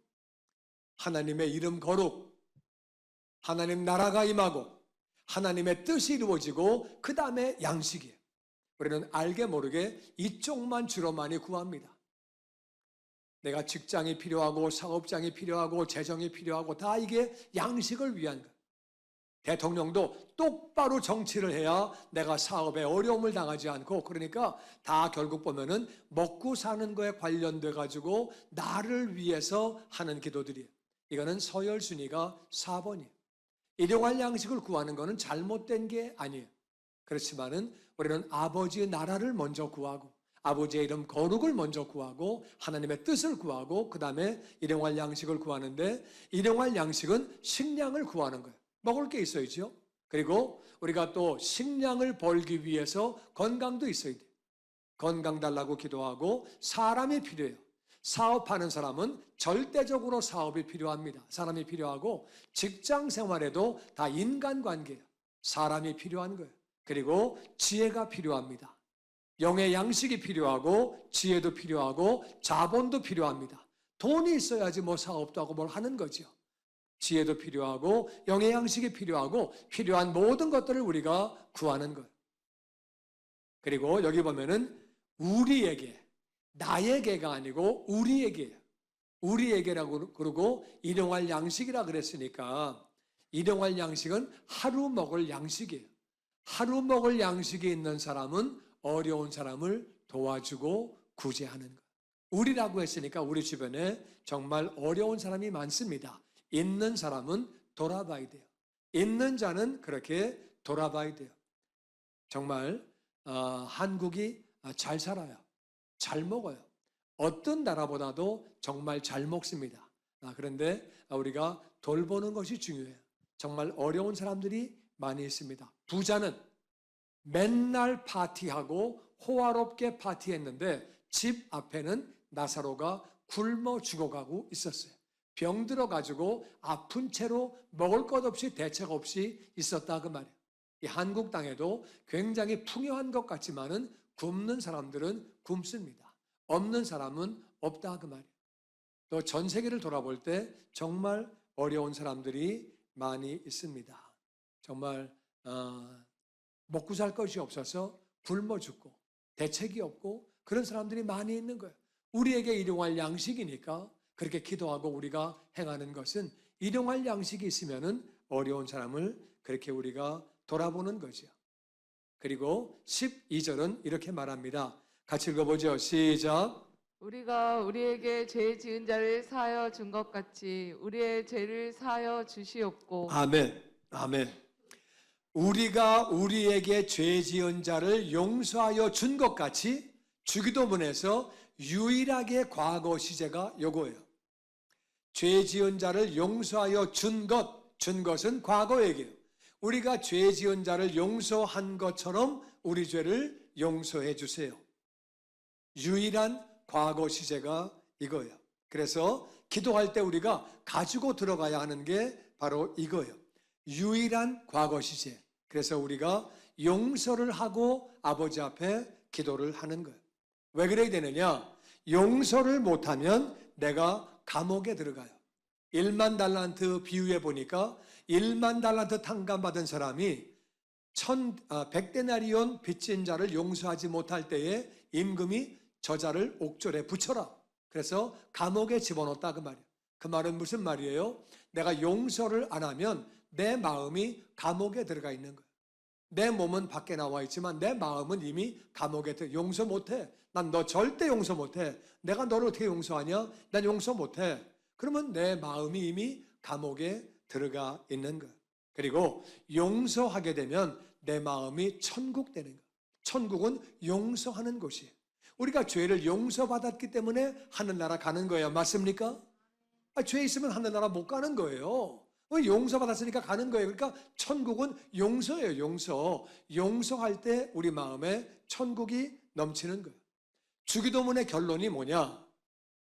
하나님의 이름 거룩, 하나님 나라가 임하고 하나님의 뜻이 이루어지고 그 다음에 양식이에요. 우리는 알게 모르게 이쪽만 주로 많이 구합니다. 내가 직장이 필요하고 사업장이 필요하고 재정이 필요하고 다 이게 양식을 위한 거예요. 대통령도 똑바로 정치를 해야 내가 사업에 어려움을 당하지 않고, 그러니까 다 결국 보면은 먹고 사는 거에 관련돼 가지고 나를 위해서 하는 기도들이에요. 이거는 서열순위가 4번이에요. 일용할 양식을 구하는 거는 잘못된 게 아니에요. 그렇지만은 우리는 아버지의 나라를 먼저 구하고 아버지의 이름 거룩을 먼저 구하고 하나님의 뜻을 구하고 그 다음에 일용할 양식을 구하는데, 일용할 양식은 식량을 구하는 거예요. 먹을 게 있어야죠. 그리고 우리가 또 식량을 벌기 위해서 건강도 있어야 돼요. 건강 달라고 기도하고 사람이 필요해요. 사업하는 사람은 절대적으로 사업이 필요합니다. 사람이 필요하고 직장 생활에도 다 인간관계예요. 사람이 필요한 거예요. 그리고 지혜가 필요합니다. 영의 양식이 필요하고 지혜도 필요하고 자본도 필요합니다. 돈이 있어야지 뭐 사업도 하고 뭘 하는 거죠. 지혜도 필요하고 영의 양식이 필요하고 필요한 모든 것들을 우리가 구하는 거예요. 그리고 여기 보면은 우리에게, 나에게가 아니고 우리에게, 우리에게라고 그러고 일용할 양식이라 그랬으니까 일용할 양식은 하루 먹을 양식이에요. 하루 먹을 양식이 있는 사람은 어려운 사람을 도와주고 구제하는 것. 우리라고 했으니까 우리 주변에 정말 어려운 사람이 많습니다. 있는 사람은 돌아봐야 돼요. 있는 자는 그렇게 돌아봐야 돼요. 정말 한국이 잘 살아요. 잘 먹어요. 어떤 나라보다도 정말 잘 먹습니다. 그런데 우리가 돌보는 것이 중요해요. 정말 어려운 사람들이 많이 있습니다. 부자는 맨날 파티하고 호화롭게 파티했는데 집 앞에는 나사로가 굶어 죽어가고 있었어요. 병 들어가지고 아픈 채로 먹을 것 없이 대책 없이 있었다 그 말이에요. 이 한국 땅에도 굉장히 풍요한 것 같지만은 굶는 사람들은 굶습니다. 없는 사람은 없다 그 말이에요. 또 전 세계를 돌아볼 때 정말 어려운 사람들이 많이 있습니다. 정말 먹고 살 것이 없어서 굶어 죽고 대책이 없고 그런 사람들이 많이 있는 거예요. 우리에게 일용할 양식이니까 그렇게 기도하고 우리가 행하는 것은 일용할 양식이 있으면은 어려운 사람을 그렇게 우리가 돌아보는 거죠. 그리고 12절은 이렇게 말합니다. 같이 읽어보죠. 시작. 우리가 우리에게 죄 지은 자를 사하여 준 것 같이 우리의 죄를 사하여 주시옵고. 아멘. 아멘. 우리가 우리에게 죄 지은 자를 용서하여 준 것 같이, 주기도문에서 유일하게 과거 시제가 요거예요. 죄 지은 자를 용서하여 준 것은 과거 얘기예요. 우리가 죄 지은 자를 용서한 것처럼 우리 죄를 용서해 주세요. 유일한 과거 시제가 이거예요. 그래서 기도할 때 우리가 가지고 들어가야 하는 게 바로 이거예요. 유일한 과거 시제. 그래서 우리가 용서를 하고 아버지 앞에 기도를 하는 거예요. 왜 그래야 되느냐? 용서를 못하면 내가 감옥에 들어가요. 1만 달란트 비유해 보니까 1만 달란트 탕감받은 사람이 100데나리온 빚진 자를 용서하지 못할 때에 임금이 저자를 옥졸에 붙여라. 그래서 감옥에 집어넣었다 그 말이에요. 그 말은 무슨 말이에요? 내가 용서를 안 하면 내 마음이 감옥에 들어가 있는 거예요. 내 몸은 밖에 나와 있지만 내 마음은 이미 감옥에 들어. 용서 못해. 난 너 절대 용서 못해. 내가 너를 어떻게 용서하냐? 난 용서 못해. 그러면 내 마음이 이미 감옥에 들어가 있는 거예요. 그리고 용서하게 되면 내 마음이 천국 되는 거예요. 천국은 용서하는 곳이에요. 우리가 죄를 용서받았기 때문에 하늘나라 가는 거예요. 맞습니까? 죄 있으면 하늘나라 못 가는 거예요. 용서받았으니까 가는 거예요. 그러니까 천국은 용서예요. 용서할 때 우리 마음에 천국이 넘치는 거예요. 주기도문의 결론이 뭐냐?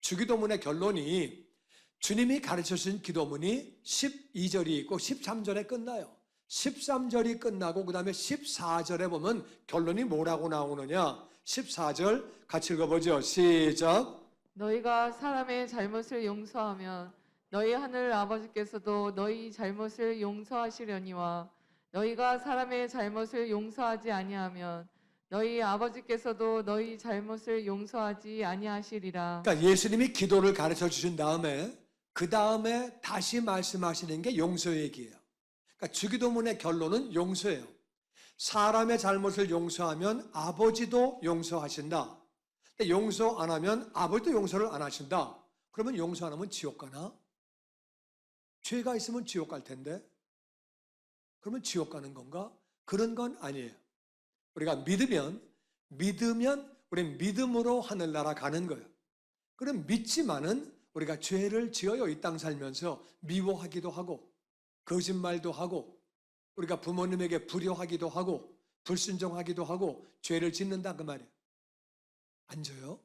주기도문의 결론이 주님이 가르쳐주신 기도문이 12절이 있고 13절에 끝나요. 13절이 끝나고 그 다음에 14절에 보면 결론이 뭐라고 나오느냐? 14절 같이 읽어보죠. 시작. 너희가 사람의 잘못을 용서하면 너희 하늘 아버지께서도 너희 잘못을 용서하시려니와 너희가 사람의 잘못을 용서하지 아니하면 너희 아버지께서도 너희 잘못을 용서하지 아니하시리라. 그러니까 예수님이 기도를 가르쳐 주신 다음에 그 다음에 다시 말씀하시는 게 용서 얘기예요. 그러니까 주기도문의 결론은 용서예요. 사람의 잘못을 용서하면 아버지도 용서하신다. 근데 용서 안 하면 아버지도 용서를 안 하신다. 그러면 용서 안 하면 지옥 가나? 죄가 있으면 지옥 갈 텐데 그러면 지옥 가는 건가? 그런 건 아니에요. 우리가 믿으면 우리는 믿음으로 하늘나라 가는 거예요. 그럼 믿지만은 우리가 죄를 지어요. 이 땅 살면서 미워하기도 하고 거짓말도 하고 우리가 부모님에게 불효하기도 하고 불순종하기도 하고 죄를 짓는다 그 말이에요. 안 져요?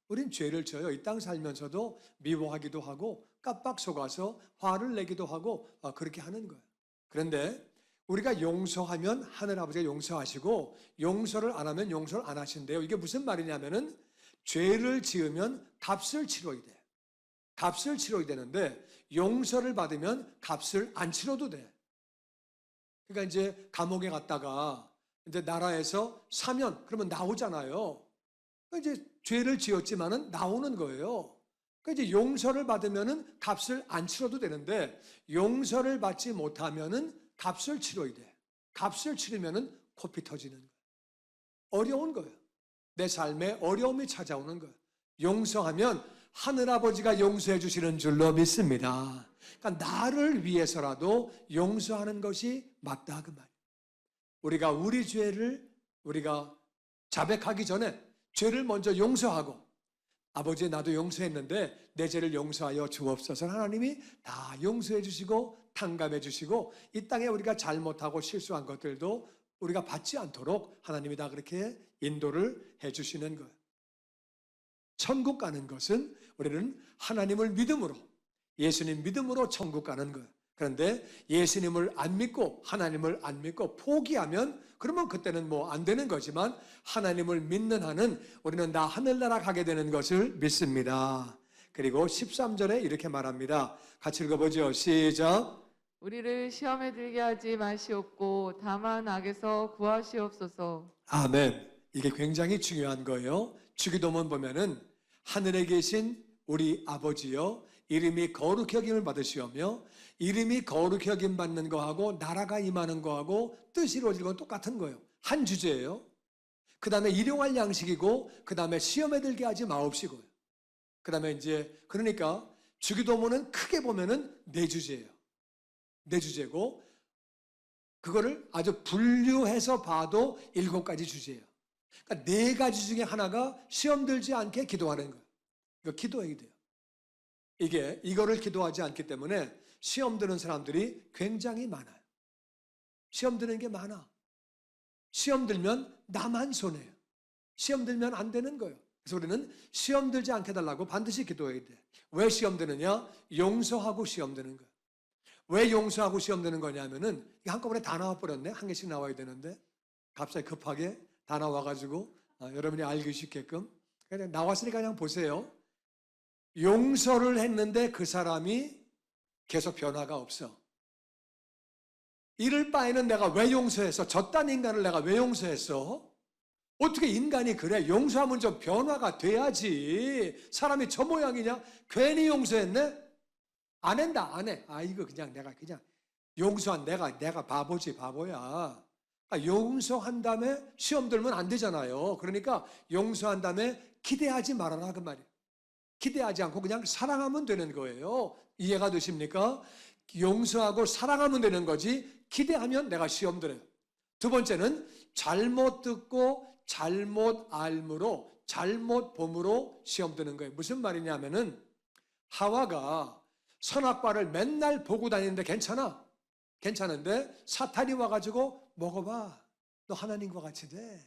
우린 죄를 져요. 이 땅 살면서도 미워하기도 하고 깜빡 속아서 화를 내기도 하고 그렇게 하는 거예요. 그런데 우리가 용서하면 하늘아버지가 용서하시고 용서를 안 하면 용서를 안 하신대요. 이게 무슨 말이냐면은 죄를 지으면 값을 치러야 돼. 값을 치러야 되는데 용서를 받으면 값을 안 치러도 돼. 그러니까 이제 감옥에 갔다가 이제 나라에서 사면 그러면 나오잖아요. 이제 죄를 지었지만은 나오는 거예요. 그러니까 이제 용서를 받으면은 값을 안 치러도 되는데 용서를 받지 못하면은 값을 치러야 돼. 값을 치르면은 코피 터지는 거예요. 어려운 거예요. 내 삶에 어려움이 찾아오는 거예요. 용서하면 하늘아버지가 용서해 주시는 줄로 믿습니다. 그러니까 나를 위해서라도 용서하는 것이 맞다 그 말이에요. 우리가 우리 죄를 우리가 자백하기 전에 죄를 먼저 용서하고 아버지 나도 용서했는데 내 죄를 용서하여 주옵소서. 하나님이 다 용서해 주시고 탕감해 주시고 이 땅에 우리가 잘못하고 실수한 것들도 우리가 받지 않도록 하나님이 다 그렇게 인도를 해 주시는 거예요. 천국 가는 것은 우리는 하나님을 믿음으로 예수님 믿음으로 천국 가는 거예요. 그런데 예수님을 안 믿고 하나님을 안 믿고 포기하면 그러면 그때는 뭐 안 되는 거지만 하나님을 믿는 한은 우리는 다 하늘나라 가게 되는 것을 믿습니다. 그리고 13절에 이렇게 말합니다. 같이 읽어보죠. 시작. 우리를 시험에 들게 하지 마시옵고 다만 악에서 구하시옵소서. 아멘. 이게 굉장히 중요한 거예요. 주기도문 보면은 하늘에 계신 우리 아버지여 이름이 거룩히 여김을 받으시오며 이름이 거룩히 여김 받는 거하고 나라가 임하는 거하고 뜻이 이루어지는 건 똑같은 거예요. 한 주제예요. 그 다음에 일용할 양식이고 그 다음에 시험에 들게 하지 마옵시고요. 그 다음에 이제 그러니까 주기도문은 크게 보면은 네 주제예요. 네 주제고 그거를 아주 분류해서 봐도 7가지 주제예요. 그러니까 4가지 중에 하나가 시험 들지 않게 기도하는 거예요. 이거 기도해야 돼요. 이거를 기도하지 않기 때문에 시험 드는 사람들이 굉장히 많아요. 시험 드는 게 많아. 시험 들면 나만 손해요. 시험 들면 안 되는 거예요. 그래서 우리는 시험 들지 않게 해달라고 반드시 기도해야 돼. 왜 시험 드느냐? 용서하고 시험 드는 거예요. 왜 용서하고 시험 드는 거냐면은 한꺼번에 다 나와버렸네. 한 개씩 나와야 되는데 갑자기 급하게 다 나와가지고 여러분이 알기 쉽게끔 그냥 나왔으니까 그냥 보세요. 용서를 했는데 그 사람이 계속 변화가 없어. 이럴 바에는 내가 왜 용서했어? 저딴 인간을 내가 왜 용서했어? 어떻게 인간이 그래? 용서하면 좀 변화가 돼야지. 사람이 저 모양이냐? 괜히 용서했네? 안 한다, 안 해. 이거 내가 용서한 내가 바보지, 바보야. 용서한 다음에 시험 들면 안 되잖아요. 그러니까 용서한 다음에 기대하지 말아라 그 말이에요. 기대하지 않고 그냥 사랑하면 되는 거예요. 이해가 되십니까? 용서하고 사랑하면 되는 거지 기대하면 내가 시험 들어요. 두 번째는 잘못 듣고 잘못 알므로 잘못 봄으로 시험 드는 거예요. 무슨 말이냐면은 하와가 선악과를 맨날 보고 다니는데 괜찮아? 괜찮은데 사탄이 와가지고 먹어봐. 너 하나님과 같이 돼.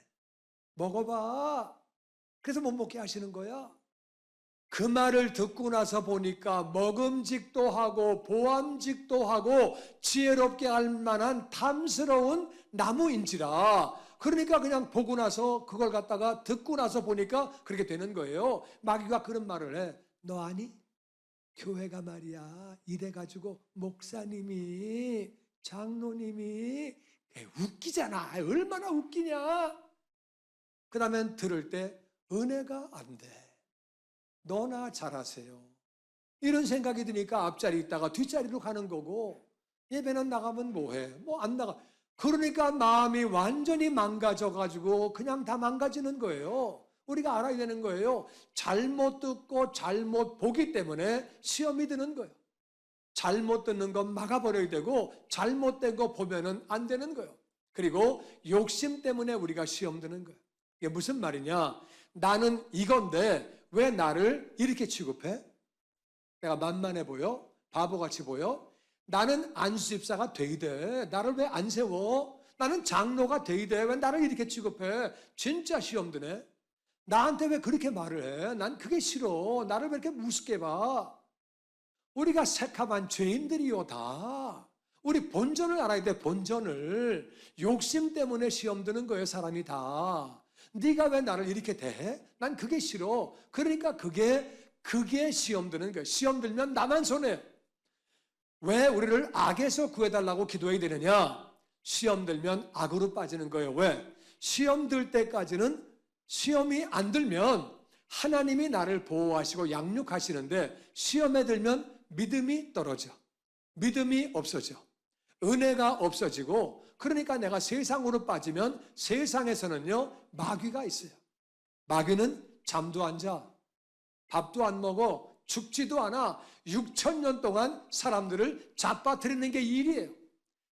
먹어봐. 그래서 못 먹게 하시는 거야. 그 말을 듣고 나서 보니까 먹음직도 하고 보암직도 하고 지혜롭게 할 만한 탐스러운 나무인지라. 그러니까 그냥 보고 나서 그걸 갖다가 듣고 나서 보니까 그렇게 되는 거예요. 마귀가 그런 말을 해. 너 아니? 교회가 말이야 이래가지고 목사님이 장로님이 웃기잖아. 얼마나 웃기냐. 그 다음엔 들을 때 은혜가 안 돼. 너나 잘하세요. 이런 생각이 드니까 앞자리 있다가 뒷자리로 가는 거고, 예배는 나가면 뭐해? 뭐 안 나가. 그러니까 마음이 완전히 망가져가지고 그냥 다 망가지는 거예요. 우리가 알아야 되는 거예요. 잘못 듣고 잘못 보기 때문에 시험이 드는 거예요. 잘못 듣는 건 막아버려야 되고 잘못된 거 보면은 안 되는 거예요. 그리고 욕심 때문에 우리가 시험 드는 거예요. 이게 무슨 말이냐? 나는 이건데 왜 나를 이렇게 취급해? 내가 만만해 보여? 바보같이 보여? 나는 안수집사가 돼야 돼. 나를 왜 안 세워? 나는 장로가 돼야 돼. 왜 나를 이렇게 취급해? 진짜 시험 드네. 나한테 왜 그렇게 말을 해? 난 그게 싫어. 나를 왜 이렇게 우습게 봐? 우리가 새카만 죄인들이요 다. 우리 본전을 알아야 돼. 본전을. 욕심 때문에 시험 드는 거예요. 사람이 다. 네가 왜 나를 이렇게 대해? 난 그게 싫어. 그러니까 그게 시험 드는 거예요. 시험 들면 나만 손해. 왜 우리를 악에서 구해달라고 기도해야 되느냐? 시험 들면 악으로 빠지는 거예요. 왜? 시험 들 때까지는 시험이 안 들면 하나님이 나를 보호하시고 양육하시는데 시험에 들면 믿음이 떨어져. 믿음이 없어져. 은혜가 없어지고 그러니까 내가 세상으로 빠지면 세상에서는요 마귀가 있어요. 마귀는 잠도 안 자. 밥도 안 먹어. 죽지도 않아. 6,000년 동안 사람들을 잡아뜨리는 게 일이에요.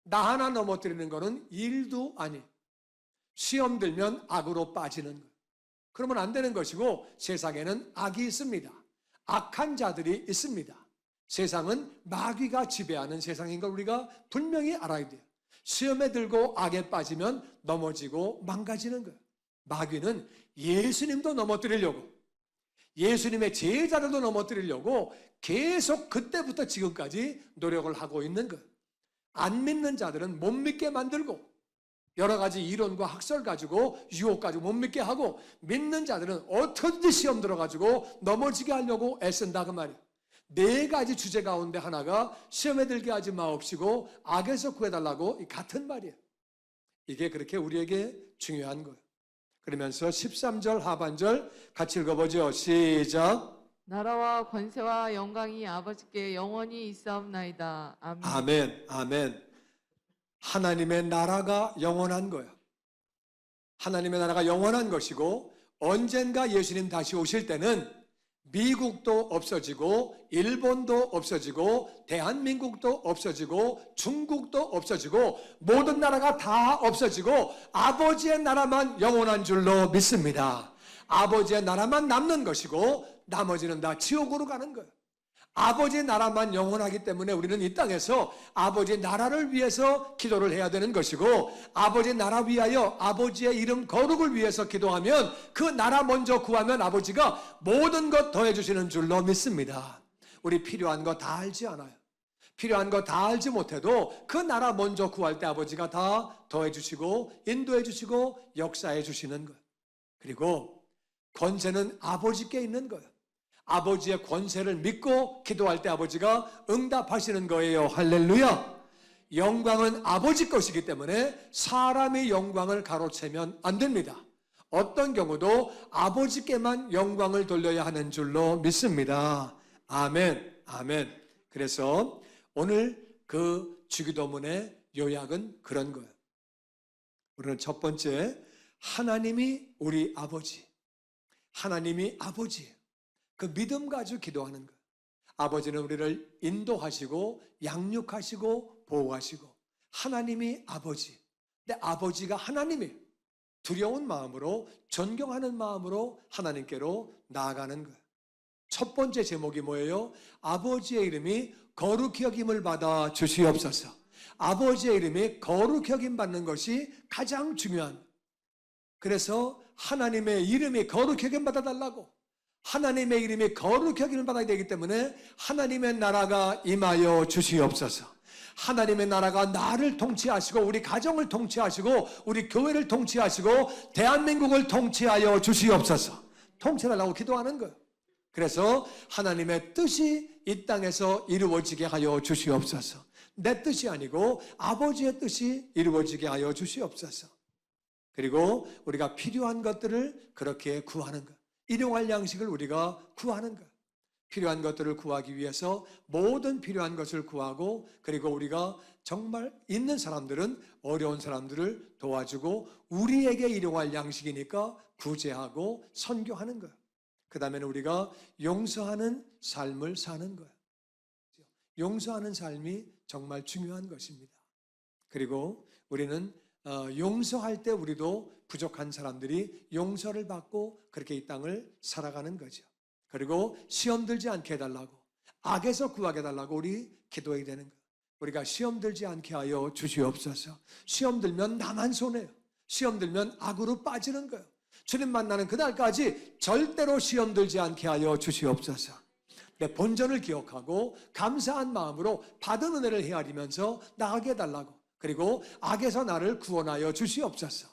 나 하나 넘어뜨리는 거는 일도 아니에요. 시험 들면 악으로 빠지는 거예요. 그러면 안 되는 것이고 세상에는 악이 있습니다. 악한 자들이 있습니다. 세상은 마귀가 지배하는 세상인 걸 우리가 분명히 알아야 돼요. 시험에 들고 악에 빠지면 넘어지고 망가지는 거예요. 마귀는 예수님도 넘어뜨리려고 예수님의 제자들도 넘어뜨리려고 계속 그때부터 지금까지 노력을 하고 있는 거예요. 안 믿는 자들은 못 믿게 만들고 여러 가지 이론과 학설 가지고 유혹 가지고 못 믿게 하고 믿는 자들은 어떻게든지 시험 들어가지고 넘어지게 하려고 애쓴다 그 말이에요. 네 가지 주제 가운데 하나가 시험에 들게 하지 마옵시고 악에서 구해달라고 같은 말이에요. 이게 그렇게 우리에게 중요한 거예요. 그러면서 13절 하반절 같이 읽어보죠. 시작. 나라와 권세와 영광이 아버지께 영원히 있사옵나이다. 아멘. 아멘. 아멘. 하나님의 나라가 영원한 거예요. 하나님의 나라가 영원한 것이고 언젠가 예수님 다시 오실 때는 미국도 없어지고 일본도 없어지고 대한민국도 없어지고 중국도 없어지고 모든 나라가 다 없어지고 아버지의 나라만 영원한 줄로 믿습니다. 아버지의 나라만 남는 것이고 나머지는 다 지옥으로 가는 거예요. 아버지의 나라만 영원하기 때문에 우리는 이 땅에서 아버지의 나라를 위해서 기도를 해야 되는 것이고 아버지의 나라 위하여 아버지의 이름 거룩을 위해서 기도하면 그 나라 먼저 구하면 아버지가 모든 것 더해 주시는 줄로 믿습니다. 우리 필요한 거 다 알지 않아요. 필요한 거 다 알지 못해도 그 나라 먼저 구할 때 아버지가 다 더해 주시고 인도해 주시고 역사해 주시는 거예요. 그리고 권세는 아버지께 있는 거예요. 아버지의 권세를 믿고 기도할 때 아버지가 응답하시는 거예요. 할렐루야. 영광은 아버지 것이기 때문에 사람의 영광을 가로채면 안 됩니다. 어떤 경우도 아버지께만 영광을 돌려야 하는 줄로 믿습니다. 아멘. 아멘. 그래서 오늘 그 주기도문의 요약은 그런 거예요. 우리는 첫 번째, 하나님이 우리 아버지. 하나님이 아버지예요. 그 믿음 가지고 기도하는 거예요. 아버지는 우리를 인도하시고 양육하시고 보호하시고 하나님이 아버지. 근데 아버지가 하나님이에요. 두려운 마음으로 존경하는 마음으로 하나님께로 나아가는 거예요. 첫 번째 제목이 뭐예요? 아버지의 이름이 거룩히 여김을 받아 주시옵소서. 아버지의 이름이 거룩히 여김 받는 것이 가장 중요한. 그래서 하나님의 이름이 거룩히 여김 받아 달라고. 하나님의 이름이 거룩히 여김을 받아야 되기 때문에 하나님의 나라가 임하여 주시옵소서. 하나님의 나라가 나를 통치하시고 우리 가정을 통치하시고 우리 교회를 통치하시고 대한민국을 통치하여 주시옵소서. 통치하려고 기도하는 거예요. 그래서 하나님의 뜻이 이 땅에서 이루어지게 하여 주시옵소서. 내 뜻이 아니고 아버지의 뜻이 이루어지게 하여 주시옵소서. 그리고 우리가 필요한 것들을 그렇게 구하는 것. 일용할 양식을 우리가 구하는 것. 필요한 것들을 구하기 위해서 모든 필요한 것을 구하고, 그리고 우리가 정말 있는 사람들은 어려운 사람들을 도와주고 우리에게 일용할 양식이니까 구제하고 선교하는 거예요. 그 다음에는 우리가 용서하는 삶을 사는 거예요. 용서하는 삶이 정말 중요한 것입니다. 그리고 우리는 용서할 때 우리도 부족한 사람들이 용서를 받고 그렇게 이 땅을 살아가는 거죠. 그리고 시험 들지 않게 해달라고, 악에서 구하게 해달라고 우리 기도해야 되는 거예요. 우리가 시험 들지 않게 하여 주시옵소서. 시험 들면 나만 손해요. 시험 들면 악으로 빠지는 거예요. 주님 만나는 그날까지 절대로 시험 들지 않게 하여 주시옵소서. 내 본전을 기억하고 감사한 마음으로 받은 은혜를 헤아리면서 나가게 해달라고. 그리고 악에서 나를 구원하여 주시옵소서.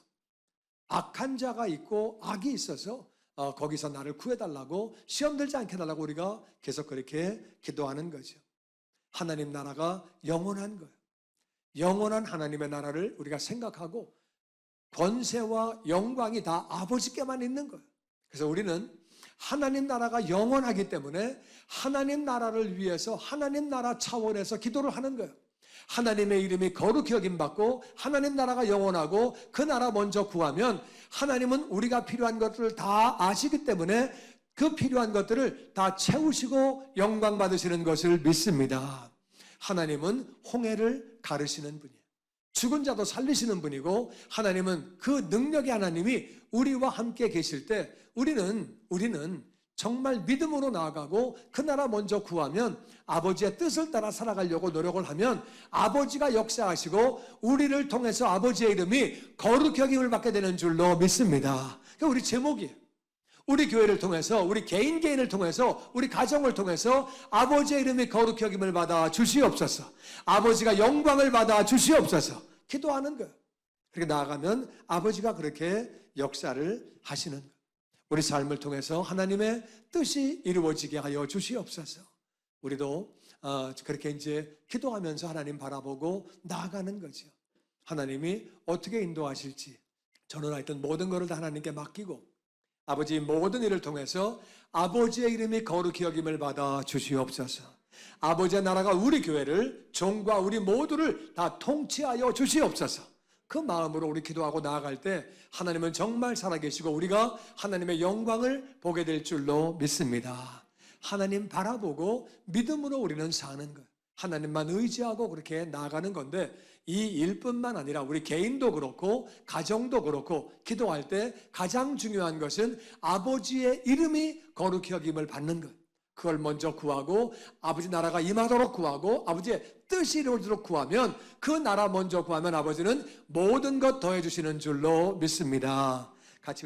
악한 자가 있고 악이 있어서 거기서 나를 구해달라고, 시험 들지 않게 해달라고 우리가 계속 그렇게 기도하는 거죠. 하나님 나라가 영원한 거예요. 영원한 하나님의 나라를 우리가 생각하고 권세와 영광이 다 아버지께만 있는 거예요. 그래서 우리는 하나님 나라가 영원하기 때문에 하나님 나라를 위해서 하나님 나라 차원에서 기도를 하는 거예요. 하나님의 이름이 거룩히 여김받고 하나님 나라가 영원하고 그 나라 먼저 구하면 하나님은 우리가 필요한 것들을 다 아시기 때문에 그 필요한 것들을 다 채우시고 영광 받으시는 것을 믿습니다. 하나님은 홍해를 가르시는 분이에요. 죽은 자도 살리시는 분이고, 하나님은 그 능력의 하나님이 우리와 함께 계실 때 우리는 정말 믿음으로 나아가고 그 나라 먼저 구하면, 아버지의 뜻을 따라 살아가려고 노력을 하면 아버지가 역사하시고 우리를 통해서 아버지의 이름이 거룩히 여김을 받게 되는 줄로 믿습니다. 그게 우리 제목이에요. 우리 교회를 통해서, 우리 개인을 통해서, 우리 가정을 통해서 아버지의 이름이 거룩히 여김을 받아 주시옵소서. 아버지가 영광을 받아 주시옵소서. 기도하는 거예요. 그렇게 나아가면 아버지가 그렇게 역사를 하시는 거예요. 우리 삶을 통해서 하나님의 뜻이 이루어지게 하여 주시옵소서. 우리도 그렇게 이제 기도하면서 하나님 바라보고 나아가는 거죠. 하나님이 어떻게 인도하실지 저는 하여튼 모든 것을 다 하나님께 맡기고, 아버지 모든 일을 통해서 아버지의 이름이 거룩히 여김을 받아 주시옵소서. 아버지의 나라가 우리 교회를, 종과 우리 모두를 다 통치하여 주시옵소서. 그 마음으로 우리 기도하고 나아갈 때 하나님은 정말 살아계시고 우리가 하나님의 영광을 보게 될 줄로 믿습니다. 하나님 바라보고 믿음으로 우리는 사는 것, 하나님만 의지하고 그렇게 나아가는 건데, 이 일뿐만 아니라 우리 개인도 그렇고 가정도 그렇고 기도할 때 가장 중요한 것은 아버지의 이름이 거룩히 여김을 받는 것. 그걸 먼저 구하고 아버지 나라가 임하도록 구하고 아버지의 뜻이 이루어지도록 구하면, 그 나라 먼저 구하면 아버지는 모든 것 더해 주시는 줄로 믿습니다. 같이 우리